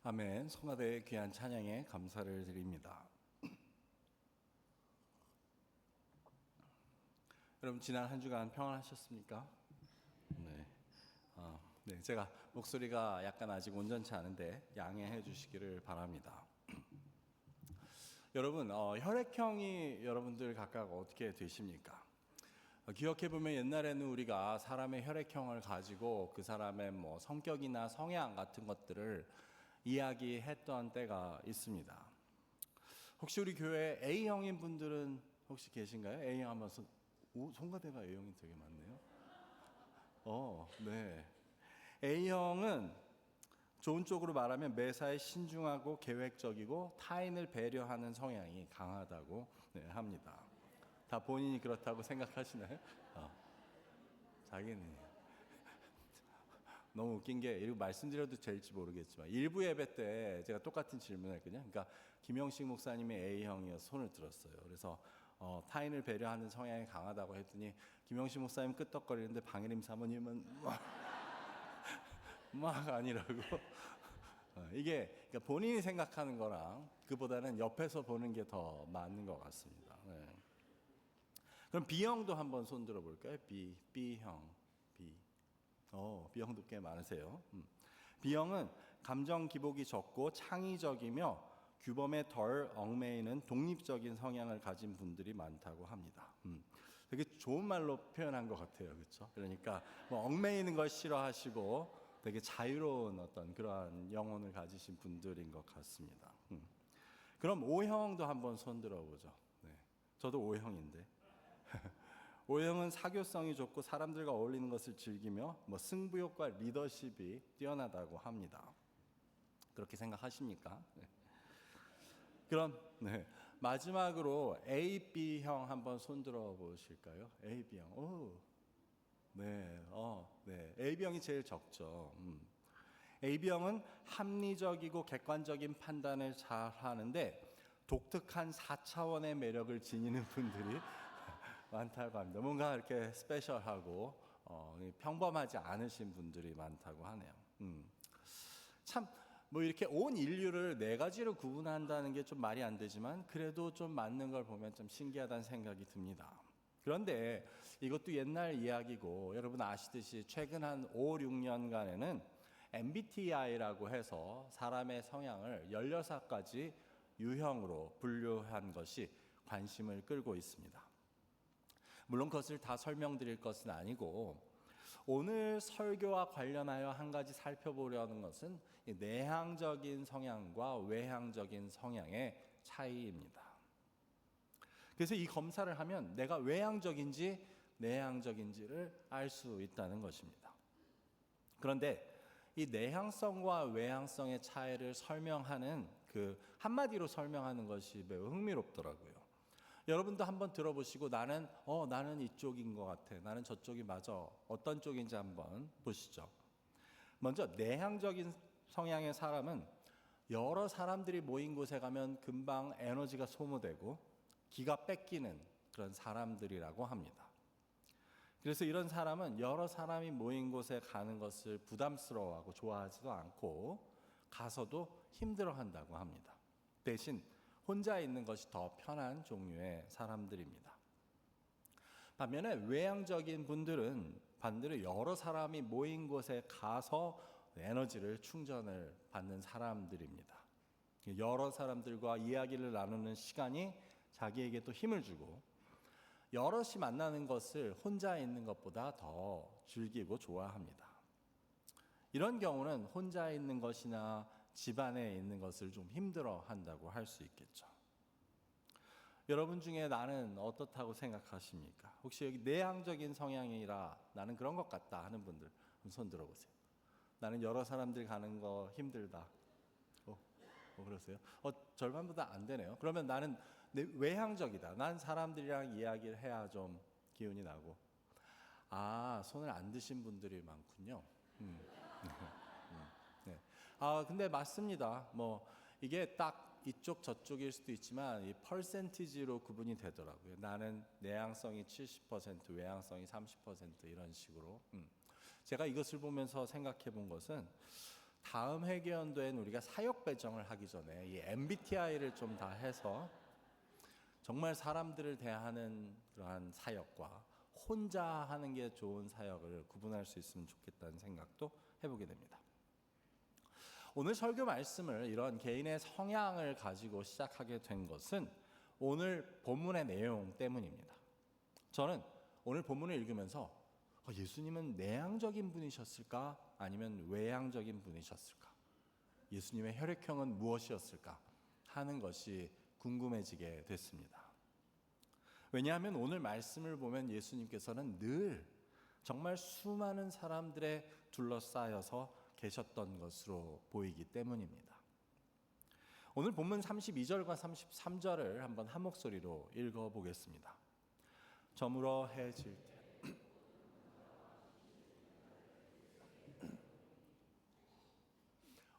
Speaker 3: 아멘. 성가대의 귀한 찬양에 감사를 드립니다. 여러분 지난 한 주간 평안하셨습니까? 네. 네, 제가 목소리가 약간 아직 온전치 않은데 양해해 주시기를 바랍니다. 여러분, 혈액형이 여러분들 각각 어떻게 되십니까? 기억해 보면 옛날에는 우리가 사람의 혈액형을 가지고 그 사람의 뭐 성격이나 성향 같은 것들을 이야기했던 때가 있습니다. 혹시 우리 교회 A형인 분들은 혹시 계신가요? A형 한번 송가대가 A형이 되게 많네요. 네. A형은 좋은 쪽으로 말하면 매사에 신중하고 계획적이고 타인을 배려하는 성향이 강하다고 합니다. 다 본인이 그렇다고 생각하시나요? 자기는 너무 웃긴 게 이거 말씀드려도 될지 모르겠지만 일부 예배 때 제가 똑같은 질문을 했거든요. 그러니까 김영식 목사님이 A형이어서 손을 들었어요. 그래서 타인을 배려하는 성향이 강하다고 했더니 김영식 목사님 끄떡거리는데 방혜림 사모님은 막 아니라고. 이게 그러니까 본인이 생각하는 거랑 그보다는 옆에서 보는 게 더 맞는 것 같습니다. 네. 그럼 B형도 한번 손 들어볼까요? B형, B. B형도 꽤 많으세요. B형은 감정 기복이 적고 창의적이며 규범에 덜 얽매이는 독립적인 성향을 가진 분들이 많다고 합니다. 되게 좋은 말로 표현한 것 같아요, 그렇죠? 그러니까 뭐 얽매이는 걸 싫어하시고 되게 자유로운 어떤 그러한 영혼을 가지신 분들인 것 같습니다. 그럼 O형도 한번 손 들어보죠. 네, 저도 O형인데. O형은 사교성이 좋고 사람들과 어울리는 것을 즐기며 뭐 승부욕과 리더십이 뛰어나다고 합니다. 그렇게 생각하십니까? 네. 그럼 마지막으로 AB형 한번 손 들어보실까요? AB형. 오, 네, 네. AB형이 제일 적죠. AB형은 합리적이고 객관적인 판단을 잘 하는데 독특한 4차원의 매력을 지니는 분들이 많다고 합니다. 뭔가 이렇게 스페셜하고 평범하지 않으신 분들이 많다고 하네요. 참 뭐 이렇게 온 인류를 네 가지로 구분한다는 게 좀 말이 안 되지만 그래도 좀 맞는 걸 보면 좀 신기하다는 생각이 듭니다. 그런데 이것도 옛날 이야기고 여러분 아시듯이 최근 한 5, 6년간에는 MBTI라고 해서 사람의 성향을 16가지 유형으로 분류한 것이 관심을 끌고 있습니다. 물론 그것을 다 설명드릴 것은 아니고 오늘 설교와 관련하여 한 가지 살펴보려는 것은 내향적인 성향과 외향적인 성향의 차이입니다. 그래서 이 검사를 하면 내가 외향적인지 내향적인지를 알 수 있다는 것입니다. 그런데 이 내향성과 외향성의 차이를 설명하는 그 한마디로 설명하는 것이 매우 흥미롭더라고요. 여러분도 한번 들어보시고 나는 이쪽인 것 같아. 나는 저쪽이 맞아. 어떤 쪽인지 한번 보시죠. 먼저 내향적인 성향의 사람은 여러 사람들이 모인 곳에 가면 금방 에너지가 소모되고 기가 뺏기는 그런 사람들이라고 합니다. 그래서 이런 사람은 여러 사람이 모인 곳에 가는 것을 부담스러워하고 좋아하지도 않고 가서도 힘들어한다고 합니다. 대신 혼자 있는 것이 더 편한 종류의 사람들입니다. 반면에 외향적인 분들은 반대로 여러 사람이 모인 곳에 가서 에너지를 충전을 받는 사람들입니다. 여러 사람들과 이야기를 나누는 시간이 자기에게 또 힘을 주고 여럿이 만나는 것을 혼자 있는 것보다 더 즐기고 좋아합니다. 이런 경우는 혼자 있는 것이나 집안에 있는 것을 좀 힘들어한다고 할 수 있겠죠. 여러분 중에 나는 어떻다고 생각하십니까? 혹시 여기 내향적인 성향이라 나는 그런 것 같다 하는 분들 손 들어보세요. 나는 여러 사람들 가는 거 힘들다. 그러세요? 절반보다 안 되네요. 그러면 나는 외향적이다. 난 사람들이랑 이야기를 해야 좀 기운이 나고. 손을 안 드신 분들이 많군요. 네. 근데 맞습니다. 뭐 이게 딱 이쪽 저쪽일 수도 있지만 이 퍼센티지로 구분이 되더라고요. 나는 내향성이 70%, 외향성이 30% 이런 식으로. 제가 이것을 보면서 생각해 본 것은 다음 회계연도엔 우리가 사역 배정을 하기 전에 이 MBTI를 좀 다 해서 정말 사람들을 대하는 그러한 사역과 혼자 하는 게 좋은 사역을 구분할 수 있으면 좋겠다는 생각도 해보게 됩니다. 오늘 설교 말씀을 이런 개인의 성향을 가지고 시작하게 된 것은 오늘 본문의 내용 때문입니다. 저는 오늘 본문을 읽으면서 예수님은 내향적인 분이셨을까? 아니면 외향적인 분이셨을까? 예수님의 혈액형은 무엇이었을까? 하는 것이 궁금해지게 됐습니다. 왜냐하면 오늘 말씀을 보면 예수님께서는 늘 정말 수많은 사람들에 둘러싸여서 계셨던 것으로 보이기 때문입니다. 오늘 본문 32절과 33절을 한번 한 목소리로 읽어보겠습니다. 저물어 해질 때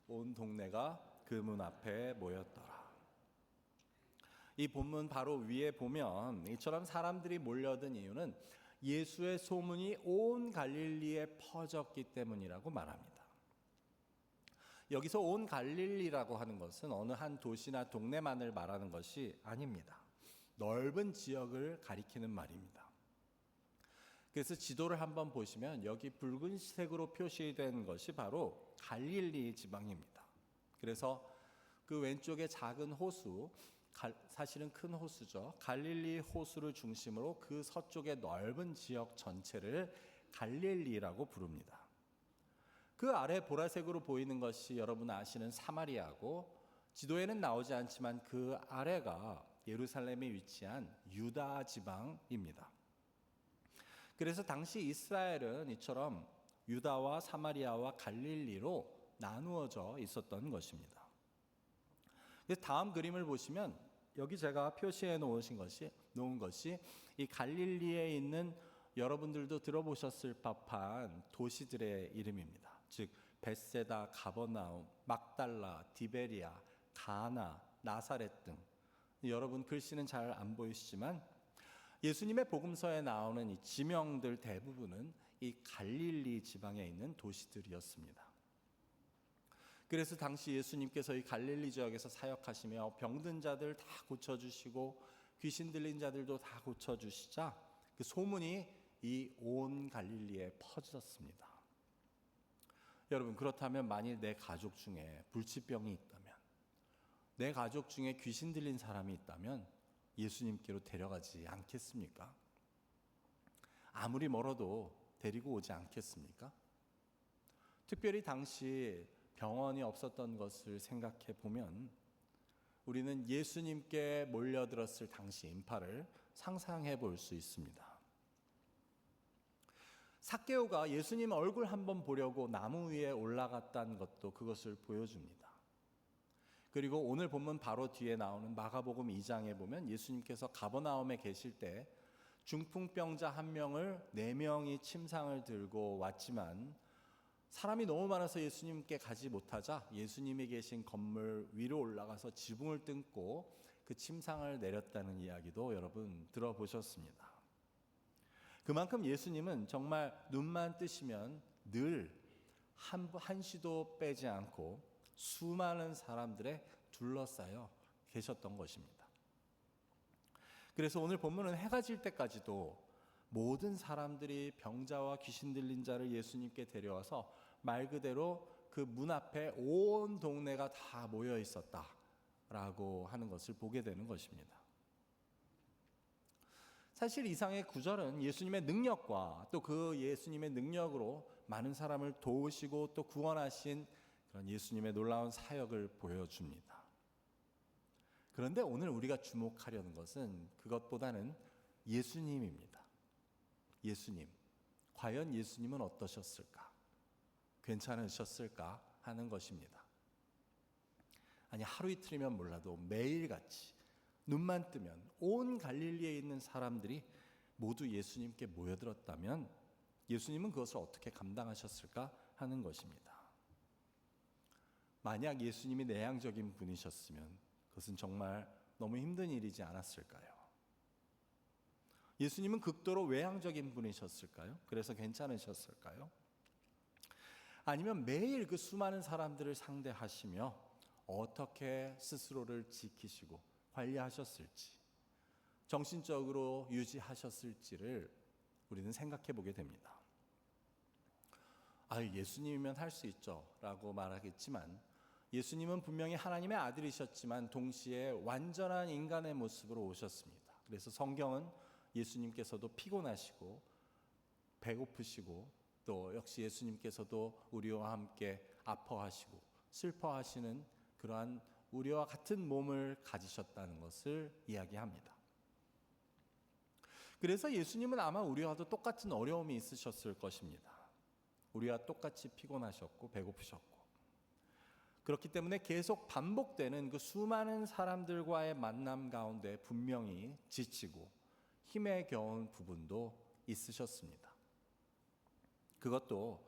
Speaker 3: 온 동네가 그 문 앞에 모였더라. 이 본문 바로 위에 보면 이처럼 사람들이 몰려든 이유는 예수의 소문이 온 갈릴리에 퍼졌기 때문이라고 말합니다. 여기서 온 갈릴리라고 하는 것은 어느 한 도시나 동네만을 말하는 것이 아닙니다. 넓은 지역을 가리키는 말입니다. 그래서 지도를 한번 보시면 여기 붉은색으로 표시된 것이 바로 갈릴리 지방입니다. 그래서 그 왼쪽에 작은 호수, 사실은 큰 호수죠. 갈릴리 호수를 중심으로 그 서쪽의 넓은 지역 전체를 갈릴리라고 부릅니다. 그 아래 보라색으로 보이는 것이 여러분 아시는 사마리아고, 지도에는 나오지 않지만 그 아래가 예루살렘에 위치한 유다 지방입니다. 그래서 당시 이스라엘은 이처럼 유다와 사마리아와 갈릴리로 나누어져 있었던 것입니다. 다음 그림을 보시면 여기 제가 표시해 놓은 것이 이 갈릴리에 있는 여러분들도 들어보셨을 법한 도시들의 이름입니다. 즉 벳세다, 가버나움, 막달라, 디베리아, 가나, 나사렛 등, 여러분 글씨는 잘 안 보이시지만 예수님의 복음서에 나오는 이 지명들 대부분은 이 갈릴리 지방에 있는 도시들이었습니다. 그래서 당시 예수님께서 이 갈릴리 지역에서 사역하시며 병든 자들 다 고쳐주시고 귀신 들린 자들도 다 고쳐주시자 그 소문이 이 온 갈릴리에 퍼졌습니다. 여러분, 그렇다면 만일 내 가족 중에 불치병이 있다면, 내 가족 중에 귀신 들린 사람이 있다면 예수님께로 데려가지 않겠습니까? 아무리 멀어도 데리고 오지 않겠습니까? 특별히 당시 병원이 없었던 것을 생각해 보면 우리는 예수님께 몰려들었을 당시 인파를 상상해 볼 수 있습니다. 삭개오가 예수님 얼굴 한번 보려고 나무 위에 올라갔다는 것도 그것을 보여줍니다. 그리고 오늘 본문 바로 뒤에 나오는 마가복음 2장에 보면 예수님께서 가버나움에 계실 때 중풍병자 한 명을 4명이 침상을 들고 왔지만 사람이 너무 많아서 예수님께 가지 못하자 예수님이 계신 건물 위로 올라가서 지붕을 뜯고 그 침상을 내렸다는 이야기도 여러분 들어보셨습니다. 그만큼 예수님은 정말 눈만 뜨시면 늘 한시도 빼지 않고 수많은 사람들에 둘러싸여 계셨던 것입니다. 그래서 오늘 본문은 해가 질 때까지도 모든 사람들이 병자와 귀신 들린 자를 예수님께 데려와서 말 그대로 그 문 앞에 온 동네가 다 모여 있었다라고 하는 것을 보게 되는 것입니다. 사실 이상의 구절은 예수님의 능력과 또 그 예수님의 능력으로 많은 사람을 도우시고 또 구원하신 그런 예수님의 놀라운 사역을 보여줍니다. 그런데 오늘 우리가 주목하려는 것은 그것보다는 예수님입니다. 예수님, 과연 예수님은 어떠셨을까? 괜찮으셨을까? 하는 것입니다. 아니, 하루 이틀이면 몰라도 매일같이 눈만 뜨면 온 갈릴리에 있는 사람들이 모두 예수님께 모여들었다면 예수님은 그것을 어떻게 감당하셨을까 하는 것입니다. 만약 예수님이 내향적인 분이셨으면 그것은 정말 너무 힘든 일이지 않았을까요? 예수님은 극도로 외향적인 분이셨을까요? 그래서 괜찮으셨을까요? 아니면 매일 그 수많은 사람들을 상대하시며 어떻게 스스로를 지키시고 관리하셨을지, 정신적으로 유지하셨을지를 우리는 생각해 보게 됩니다. 예수님이면 할 수 있죠 라고 말하겠지만, 예수님은 분명히 하나님의 아들이셨지만 동시에 완전한 인간의 모습으로 오셨습니다. 그래서 성경은 예수님께서도 피곤하시고 배고프시고 또 역시 예수님께서도 우리와 함께 아파하시고 슬퍼하시는 그러한 우리와 같은 몸을 가지셨다는 것을 이야기합니다. 그래서 예수님은 아마 우리와도 똑같은 어려움이 있으셨을 것입니다. 우리와 똑같이 피곤하셨고 배고프셨고, 그렇기 때문에 계속 반복되는 그 수많은 사람들과의 만남 가운데 분명히 지치고 힘에 겨운 부분도 있으셨습니다. 그것도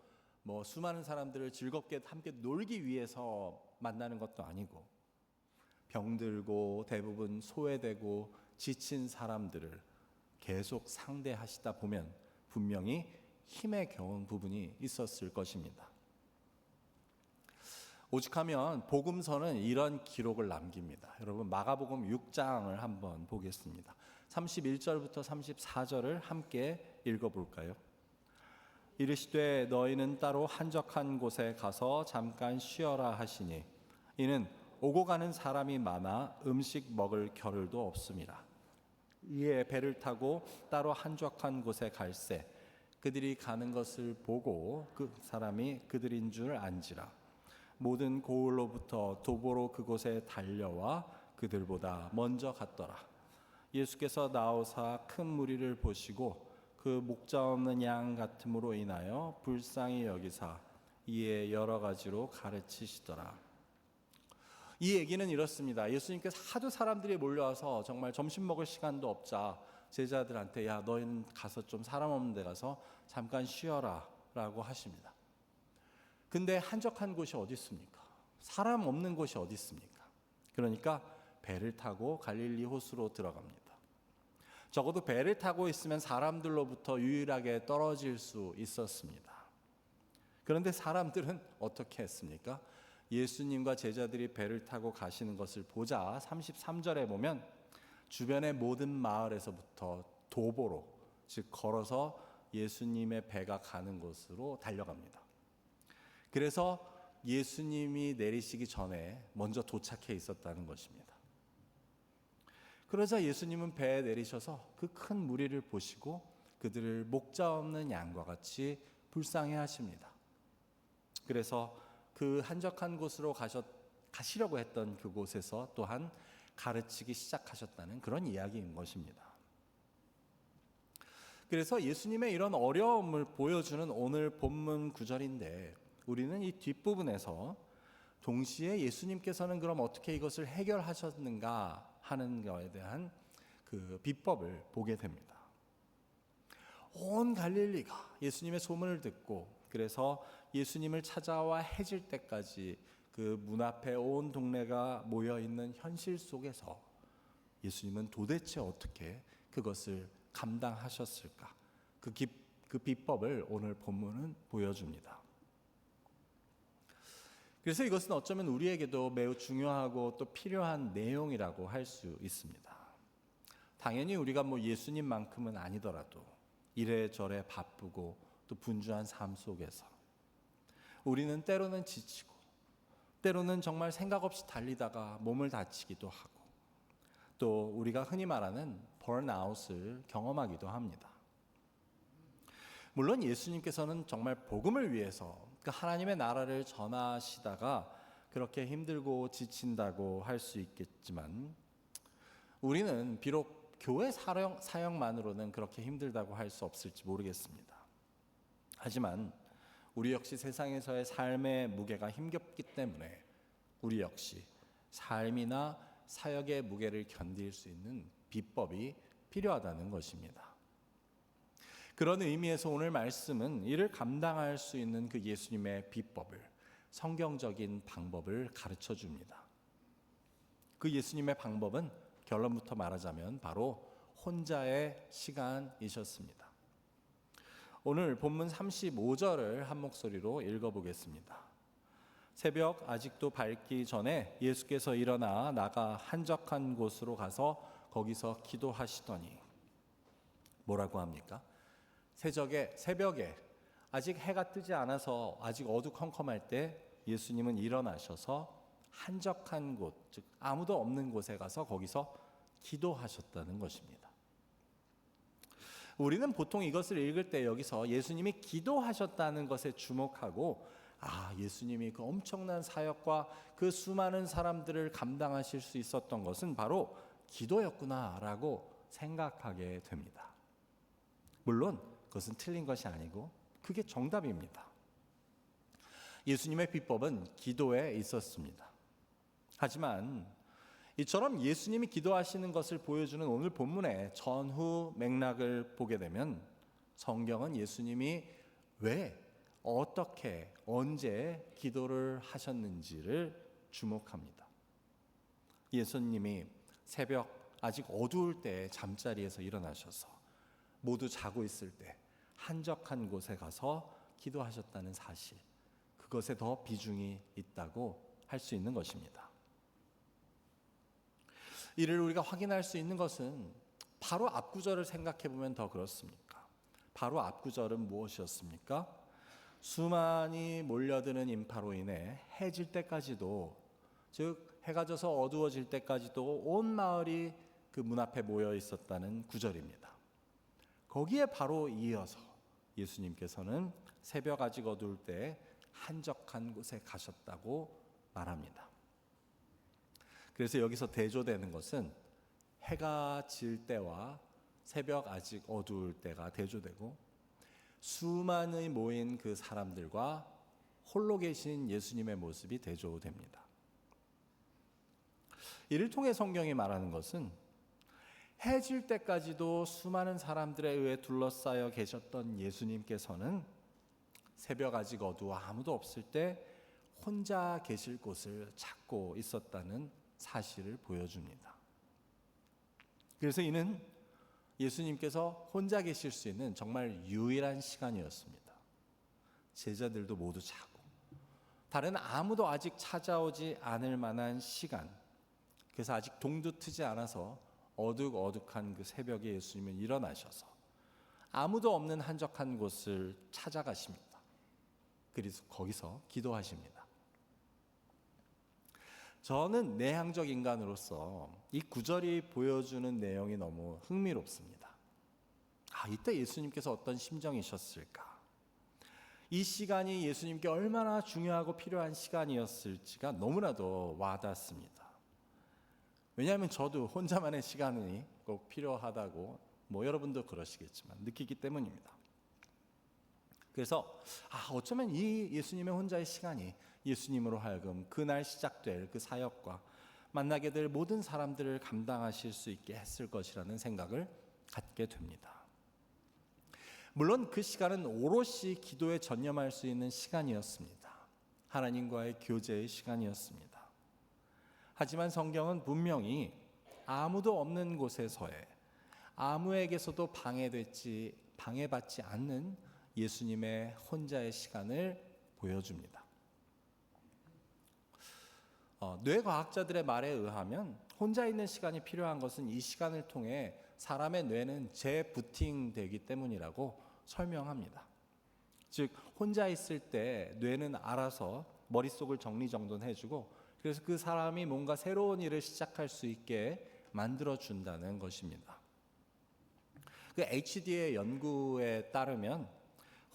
Speaker 3: 수많은 사람들을 즐겁게 함께 놀기 위해서 만나는 것도 아니고, 병들고 대부분 소외되고 지친 사람들을 계속 상대하시다 보면 분명히 힘에 겨운 부분이 있었을 것입니다. 오죽하면 복음서는 이런 기록을 남깁니다. 여러분, 마가복음 6장을 한번 보겠습니다. 31절부터 34절을 함께 읽어볼까요? 이르시되 너희는 따로 한적한 곳에 가서 잠깐 쉬어라 하시니, 이는 오고 가는 사람이 많아 음식 먹을 겨를도 없음이라. 이에 배를 타고 따로 한적한 곳에 갈새 그들이 가는 것을 보고 그 사람이 그들인 줄 안지라. 모든 고을로부터 도보로 그곳에 달려와 그들보다 먼저 갔더라. 예수께서 나오사 큰 무리를 보시고 그 목자 없는 양 같음으로 인하여 불쌍히 여기사 이에 여러 가지로 가르치시더라. 이 얘기는 이렇습니다. 예수님께서 하도 사람들이 몰려와서 정말 점심 먹을 시간도 없자 제자들한테, 야, 너희는 가서 좀 사람 없는 데 가서 잠깐 쉬어라 라고 하십니다. 근데 한적한 곳이 어디 있습니까? 사람 없는 곳이 어디 있습니까? 그러니까 배를 타고 갈릴리 호수로 들어갑니다. 적어도 배를 타고 있으면 사람들로부터 유일하게 떨어질 수 있었습니다. 그런데 사람들은 어떻게 했습니까? 예수님과 제자들이 배를 타고 가시는 것을 보자 33절에 보면 주변의 모든 마을에서부터 도보로, 즉 걸어서 예수님의 배가 가는 곳으로 달려갑니다. 그래서 예수님이 내리시기 전에 먼저 도착해 있었다는 것입니다. 그러자 예수님은 배에 내리셔서 그 큰 무리를 보시고 그들을 목자 없는 양과 같이 불쌍히 하십니다. 그래서 그 한적한 곳으로 가시려고 했던 그곳에서 또한 가르치기 시작하셨다는 그런 이야기인 것입니다. 그래서 예수님의 이런 어려움을 보여주는 오늘 본문 구절인데, 우리는 이 뒷부분에서 동시에 예수님께서는 그럼 어떻게 이것을 해결하셨는가 하는 것에 대한 그 비법을 보게 됩니다. 온 갈릴리가 예수님의 소문을 듣고, 그래서 예수님을 찾아와 해질 때까지 그 문 앞에 온 동네가 모여 있는 현실 속에서 예수님은 도대체 어떻게 그것을 감당하셨을까? 그 비법을 오늘 본문은 보여줍니다. 그래서 이것은 어쩌면 우리에게도 매우 중요하고 또 필요한 내용이라고 할 수 있습니다. 당연히 우리가 예수님만큼은 아니더라도 이래저래 바쁘고 또 분주한 삶 속에서 우리는 때로는 지치고 때로는 정말 생각 없이 달리다가 몸을 다치기도 하고 또 우리가 흔히 말하는 번아웃을 경험하기도 합니다. 물론 예수님께서는 정말 복음을 위해서 그 하나님의 나라를 전하시다가 그렇게 힘들고 지친다고 할 수 있겠지만, 우리는 비록 교회 사역만으로는 그렇게 힘들다고 할 수 없을지 모르겠습니다. 하지만 우리 역시 세상에서의 삶의 무게가 힘겹기 때문에 우리 역시 삶이나 사역의 무게를 견딜 수 있는 비법이 필요하다는 것입니다. 그런 의미에서 오늘 말씀은 이를 감당할 수 있는 그 예수님의 비법을, 성경적인 방법을 가르쳐 줍니다. 그 예수님의 방법은 결론부터 말하자면 바로 혼자의 시간이셨습니다. 오늘 본문 35절을 한 목소리로 읽어보겠습니다. 새벽 아직도 밝기 전에 예수께서 일어나 나가 한적한 곳으로 가서 거기서 기도하시더니, 뭐라고 합니까? 새벽에 아직 해가 뜨지 않아서 아직 어두컴컴할 때 예수님은 일어나셔서 한적한 곳, 즉 아무도 없는 곳에 가서 거기서 기도하셨다는 것입니다. 우리는 보통 이것을 읽을 때 여기서 예수님이 기도하셨다는 것에 주목하고, 예수님이 그 엄청난 사역과 그 수많은 사람들을 감당하실 수 있었던 것은 바로 기도였구나라고 생각하게 됩니다. 물론 그것은 틀린 것이 아니고 그게 정답입니다. 예수님의 비법은 기도에 있었습니다. 하지만 이처럼 예수님이 기도하시는 것을 보여주는 오늘 본문의 전후 맥락을 보게 되면 성경은 예수님이 왜, 어떻게, 언제 기도를 하셨는지를 주목합니다. 예수님이 새벽 아직 어두울 때 잠자리에서 일어나셔서 모두 자고 있을 때 한적한 곳에 가서 기도하셨다는 사실, 그것에 더 비중이 있다고 할 수 있는 것입니다. 이를 우리가 확인할 수 있는 것은 바로 앞구절을 생각해 보면 더 그렇습니다. 바로 앞구절은 무엇이었습니까? 수많이 몰려드는 인파로 인해 해질 때까지도, 즉 해가 져서 어두워질 때까지도 온 마을이 그 문 앞에 모여 있었다는 구절입니다. 거기에 바로 이어서 예수님께서는 새벽 아직 어두울 때 한적한 곳에 가셨다고 말합니다. 그래서 여기서 대조되는 것은 해가 질 때와 새벽 아직 어두울 때가 대조되고, 수많이 모인 그 사람들과 홀로 계신 예수님의 모습이 대조됩니다. 이를 통해 성경이 말하는 것은 해질 때까지도 수많은 사람들에 의해 둘러싸여 계셨던 예수님께서는 새벽 아직 어두워 아무도 없을 때 혼자 계실 곳을 찾고 있었다는 사실을 보여줍니다. 그래서 이는 예수님께서 혼자 계실 수 있는 정말 유일한 시간이었습니다. 제자들도 모두 자고 다른 아무도 아직 찾아오지 않을 만한 시간, 그래서 아직 동도 트지 않아서 어둑어둑한 그 새벽에 예수님은 일어나셔서 아무도 없는 한적한 곳을 찾아가십니다. 그래서 거기서 기도하십니다. 저는 내향적 인간으로서 이 구절이 보여주는 내용이 너무 흥미롭습니다. 이때 예수님께서 어떤 심정이셨을까? 이 시간이 예수님께 얼마나 중요하고 필요한 시간이었을지가 너무나도 와닿습니다. 왜냐하면 저도 혼자만의 시간이 꼭 필요하다고, 여러분도 그러시겠지만 느끼기 때문입니다. 그래서 어쩌면 이 예수님의 혼자의 시간이 예수님으로 하여금 그날 시작될 그 사역과 만나게 될 모든 사람들을 감당하실 수 있게 했을 것이라는 생각을 갖게 됩니다. 물론 그 시간은 오롯이 기도에 전념할 수 있는 시간이었습니다. 하나님과의 교제의 시간이었습니다. 하지만 성경은 분명히 아무도 없는 곳에서의, 아무에게서도 방해받지 않는 예수님의 혼자의 시간을 보여줍니다. 뇌과학자들의 말에 의하면 혼자 있는 시간이 필요한 것은 이 시간을 통해 사람의 뇌는 재부팅되기 때문이라고 설명합니다. 즉 혼자 있을 때 뇌는 알아서 머릿속을 정리정돈해주고, 그래서 그 사람이 뭔가 새로운 일을 시작할 수 있게 만들어준다는 것입니다. 그 HD의 연구에 따르면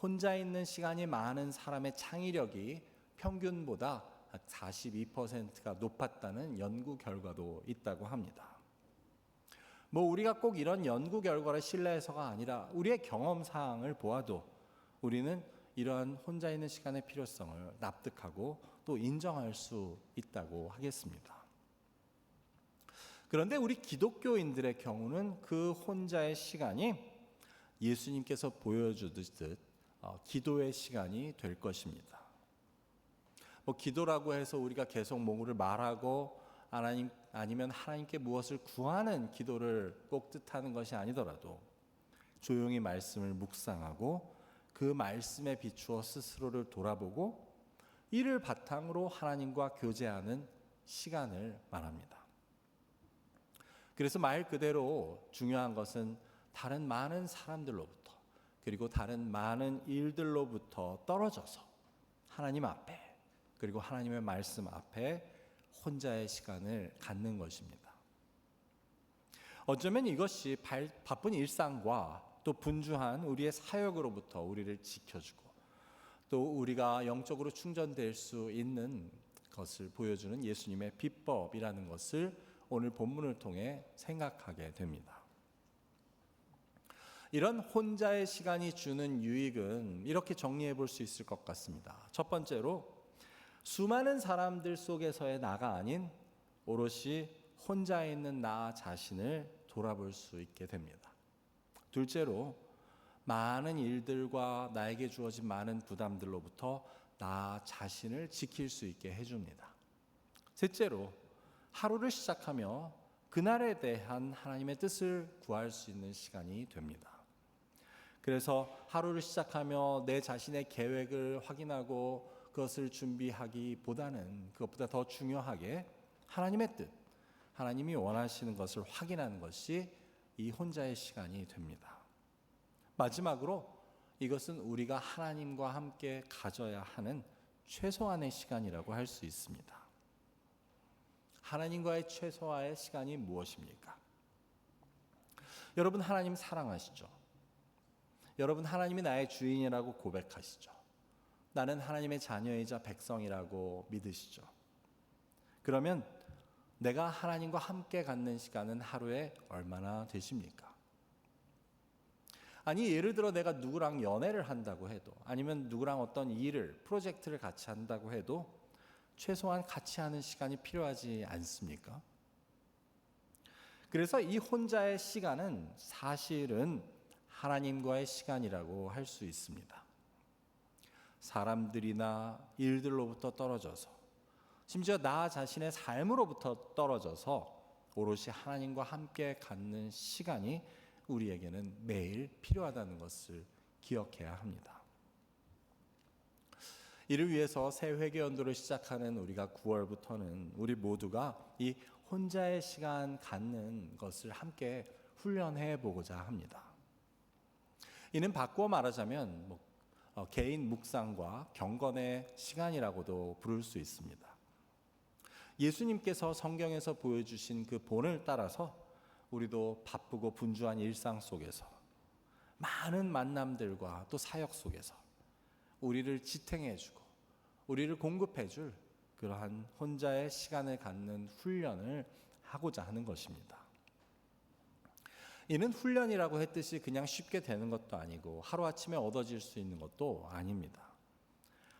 Speaker 3: 혼자 있는 시간이 많은 사람의 창의력이 평균보다 42%가 높았다는 연구 결과도 있다고 합니다. 우리가 꼭 이런 연구 결과를 신뢰해서가 아니라 우리의 경험상을 보아도 우리는 이러한 혼자 있는 시간의 필요성을 납득하고 또 인정할 수 있다고 하겠습니다. 그런데 우리 기독교인들의 경우는 그 혼자의 시간이 예수님께서 보여주듯 기도의 시간이 될 것입니다. 기도라고 해서 우리가 계속 뭐를 말하고 아니면 하나님께 무엇을 구하는 기도를 꼭 뜻하는 것이 아니더라도 조용히 말씀을 묵상하고 그 말씀에 비추어 스스로를 돌아보고 이를 바탕으로 하나님과 교제하는 시간을 말합니다. 그래서 말 그대로 중요한 것은 다른 많은 사람들로부터 그리고 다른 많은 일들로부터 떨어져서 하나님 앞에 그리고 하나님의 말씀 앞에 혼자의 시간을 갖는 것입니다. 어쩌면 이것이 바쁜 일상과 또 분주한 우리의 사역으로부터 우리를 지켜주고 또 우리가 영적으로 충전될 수 있는 것을 보여주는 예수님의 비법이라는 것을 오늘 본문을 통해 생각하게 됩니다. 이런 혼자의 시간이 주는 유익은 이렇게 정리해 볼 수 있을 것 같습니다. 첫 번째로 수많은 사람들 속에서의 나가 아닌 오롯이 혼자 있는 나 자신을 돌아볼 수 있게 됩니다. 둘째로 많은 일들과 나에게 주어진 많은 부담들로부터 나 자신을 지킬 수 있게 해줍니다. 셋째로 하루를 시작하며 그날에 대한 하나님의 뜻을 구할 수 있는 시간이 됩니다. 그래서 하루를 시작하며 내 자신의 계획을 확인하고 그것을 준비하기보다는 그것보다 더 중요하게 하나님의 뜻, 하나님이 원하시는 것을 확인하는 것이 이 혼자의 시간이 됩니다. 마지막으로 이것은 우리가 하나님과 함께 가져야 하는 최소한의 시간이라고 할 수 있습니다. 하나님과의 최소화의 시간이 무엇입니까? 여러분 하나님 사랑하시죠? 여러분 하나님이 나의 주인이라고 고백하시죠? 나는 하나님의 자녀이자 백성이라고 믿으시죠? 그러면 내가 하나님과 함께 갖는 시간은 하루에 얼마나 되십니까? 아니 예를 들어 내가 누구랑 연애를 한다고 해도 아니면 누구랑 어떤 일을 프로젝트를 같이 한다고 해도 최소한 같이 하는 시간이 필요하지 않습니까? 그래서 이 혼자의 시간은 사실은 하나님과의 시간이라고 할 수 있습니다. 사람들이나 일들로부터 떨어져서 심지어 나 자신의 삶으로부터 떨어져서 오롯이 하나님과 함께 갖는 시간이 우리에게는 매일 필요하다는 것을 기억해야 합니다. 이를 위해서 새 회개연도를 시작하는 우리가 9월부터는 우리 모두가 이 혼자의 시간 갖는 것을 함께 훈련해 보고자 합니다. 이는 바꾸어 말하자면 개인 묵상과 경건의 시간이라고도 부를 수 있습니다. 예수님께서 성경에서 보여주신 그 본을 따라서 우리도 바쁘고 분주한 일상 속에서 많은 만남들과 또 사역 속에서 우리를 지탱해주고 우리를 공급해줄 그러한 혼자의 시간을 갖는 훈련을 하고자 하는 것입니다. 이는 훈련이라고 했듯이 그냥 쉽게 되는 것도 아니고 하루아침에 얻어질 수 있는 것도 아닙니다.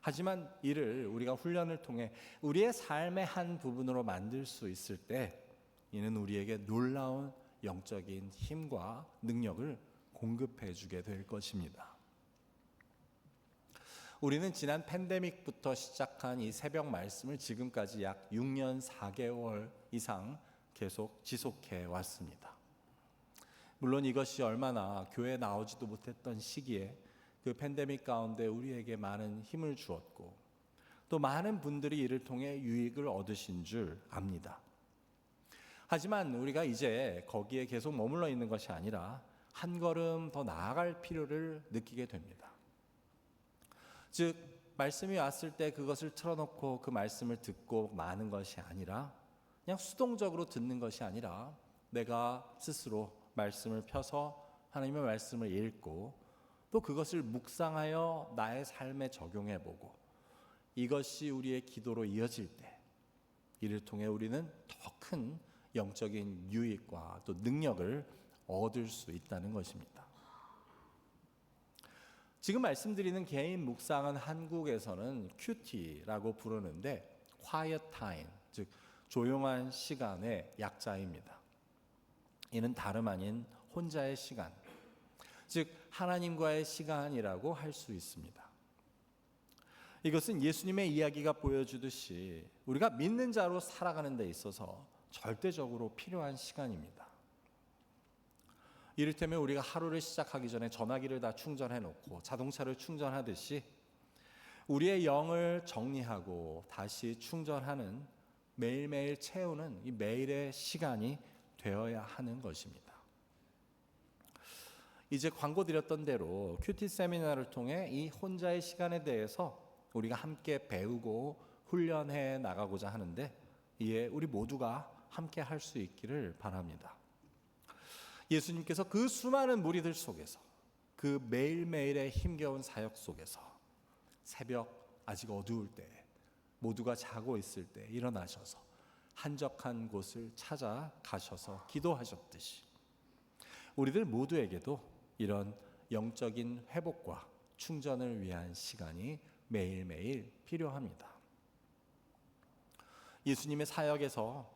Speaker 3: 하지만 이를 우리가 훈련을 통해 우리의 삶의 한 부분으로 만들 수 있을 때 이는 우리에게 놀라운 영적인 힘과 능력을 공급해 주게 될 것입니다. 우리는 지난 팬데믹부터 시작한 이 새벽 말씀을 지금까지 약 6년 4개월 이상 계속 지속해 왔습니다. 물론 이것이 얼마나 교회에 나오지도 못했던 시기에 그 팬데믹 가운데 우리에게 많은 힘을 주었고 또 많은 분들이 이를 통해 유익을 얻으신 줄 압니다. 하지만 우리가 이제 거기에 계속 머물러 있는 것이 아니라 한 걸음 더 나아갈 필요를 느끼게 됩니다. 즉 말씀이 왔을 때 그것을 틀어놓고 그 말씀을 듣고 마는 것이 아니라 그냥 수동적으로 듣는 것이 아니라 내가 스스로 말씀을 펴서 하나님의 말씀을 읽고 또 그것을 묵상하여 나의 삶에 적용해보고 이것이 우리의 기도로 이어질 때 이를 통해 우리는 더 큰 영적인 유익과 또 능력을 얻을 수 있다는 것입니다. 지금 말씀드리는 개인 묵상은 한국에서는 QT라고 부르는데 Quiet Time, 즉 조용한 시간의 약자입니다. 이는 다름 아닌 혼자의 시간, 즉 하나님과의 시간이라고 할 수 있습니다. 이것은 예수님의 이야기가 보여주듯이 우리가 믿는 자로 살아가는 데 있어서 절대적으로 필요한 시간입니다. 이를테면 우리가 하루를 시작하기 전에 전화기를 다 충전해 놓고 자동차를 충전하듯이 우리의 영을 정리하고 다시 충전하는, 매일매일 채우는 이 매일의 시간이 되어야 하는 것입니다. 이제 광고 드렸던 대로 큐티 세미나를 통해 이 혼자의 시간에 대해서 우리가 함께 배우고 훈련해 나가고자 하는데, 이에 우리 모두가 함께 할 수 있기를 바랍니다. 예수님께서 그 수많은 무리들 속에서, 그 매일매일의 힘겨운 사역 속에서 새벽 아직 어두울 때, 모두가 자고 있을 때 일어나셔서 한적한 곳을 찾아가셔서 기도하셨듯이 우리들 모두에게도 이런 영적인 회복과 충전을 위한 시간이 매일매일 필요합니다. 예수님의 사역에서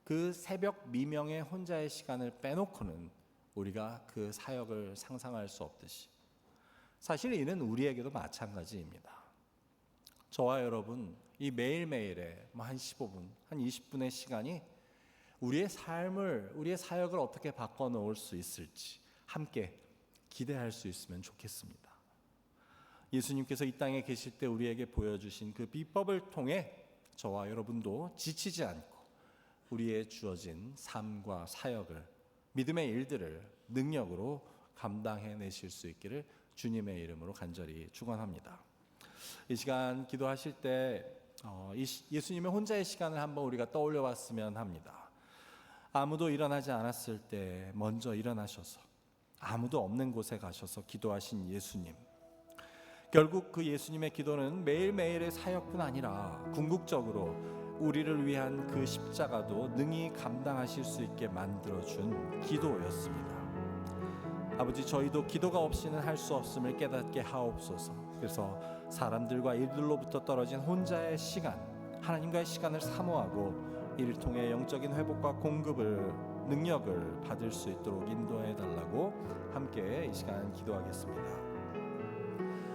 Speaker 3: 그 새벽 미명의 혼자의 시간을 빼놓고는 우리가 그 사역을 상상할 수 없듯이, 사실 이는 우리에게도 마찬가지입니다. 저와 여러분, 이 매일매일의 한 15분, 한 20분의 시간이 우리의 삶을, 우리의 사역을 어떻게 바꿔놓을 수 있을지 함께 기대할 수 있으면 좋겠습니다. 예수님께서 이 땅에 계실 때 우리에게 보여주신 그 비법을 통해 저와 여러분도 지치지 않고 우리의 주어진 삶과 사역을, 믿음의 일들을 능력으로 감당해내실 수 있기를 주님의 이름으로 간절히 축원합니다. 이 시간 기도하실 때 예수님의 혼자의 시간을 한번 우리가 떠올려 봤으면 합니다. 아무도 일어나지 않았을 때 먼저 일어나셔서 아무도 없는 곳에 가셔서 기도하신 예수님. 결국 그 예수님의 기도는 매일매일의 사역뿐 아니라 궁극적으로 우리를 위한 그 십자가도 능히 감당하실 수 있게 만들어준 기도였습니다. 아버지, 저희도 기도가 없이는 할 수 없음을 깨닫게 하옵소서. 그래서 사람들과 일들로부터 떨어진 혼자의 시간, 하나님과의 시간을 사모하고 이를 통해 영적인 회복과 공급을, 능력을 받을 수 있도록 인도해 달라고 함께 이 시간 기도하겠습니다.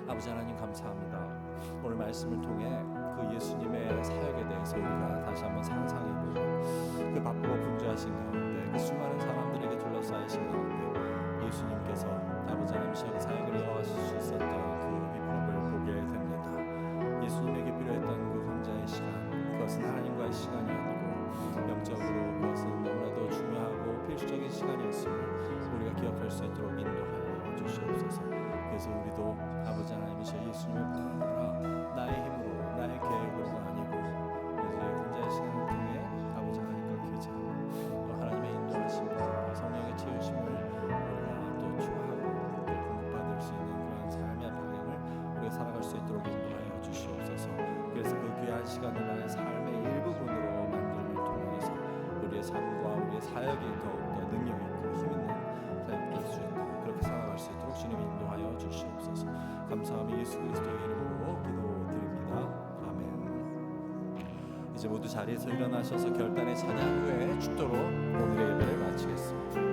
Speaker 3: 아버지 하나님, 감사합니다. 오늘 말씀을 통해 그 예수님의 사역에 대해서 우리가 다시 한번 상상해보고, 그 바쁘고 분주하신 가운데, 그 수많은 사람들에게 둘러싸이신 가운데 예수님께서 아버지 하나님 시험 사역을 이어가실 수 있었던 그 비법을 보게 됩니다. 예수님에게 필요했던 그 혼자의 시간, 그것은 하나님과의 시간이었고 영적으로 그것은 너무나도 중요하고 필수적인 시간이었음을 우리가 기억할 수 있도록 인도하여 주시옵소서. 그래서 우리도 아버지 하나님이시여 예수님의 뿐만 아니라 나의 힘으로, 나의 계획으로가 아니고 이제 혼자의 시간을 통해 아버지 하나님과 교제하고 또 하나님의 인도하심과 성령의 채우심을 우리가 또 추구하고 또 공급받을 수 있는 그런 삶의 방향을 우리가 살아갈 수 있도록 인도하여 주시옵소서. 그래서 그 귀한 시간을 나의 삶의 일부분으로 만듦을 통해서 우리의 삶과 우리의 사역이 더욱더 능력 있고 힘 있는 사역이 될 수 있도록, 그렇게 살아갈 수 있도록 주님이 인도하여 주시옵소서. 감사하며 예수 그리스도의 이름으로 기도드립니다. 아멘. 이제 모두 자리에서 일어나셔서 결단의 찬양 후에 축도로 오늘의 예배를 마치겠습니다.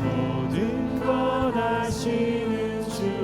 Speaker 1: 모든 것 아시는 주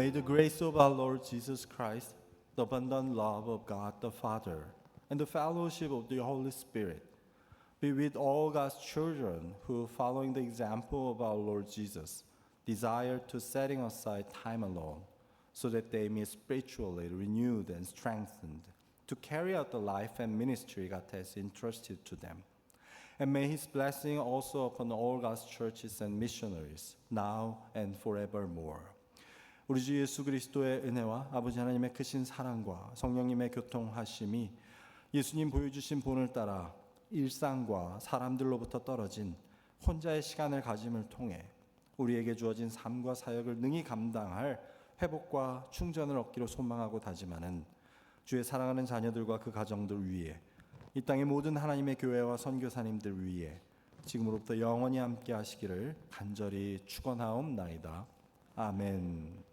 Speaker 3: May the grace of our Lord Jesus Christ, the abundant love of God the Father, and the fellowship of the Holy Spirit be with all God's children who, following the example of our Lord Jesus, desire to setting aside time alone so that they may spiritually renewed and strengthened to carry out the life and ministry God has entrusted to them. And may His blessing also upon all God's churches and missionaries, now and forevermore. 우리 주 예수 그리스도의 은혜와 아버지 하나님의 크신 사랑과 성령님의 교통하심이 예수님 보여주신 본을 따라 일상과 사람들로부터 떨어진 혼자의 시간을 가짐을 통해 우리에게 주어진 삶과 사역을 능히 감당할 회복과 충전을 얻기로 소망하고 다짐하는 주의 사랑하는 자녀들과 그 가정들 위해 이 땅의 모든 하나님의 교회와 선교사님들 위해 지금으로부터 영원히 함께 하시기를 간절히 축원하옵나이다. 아멘.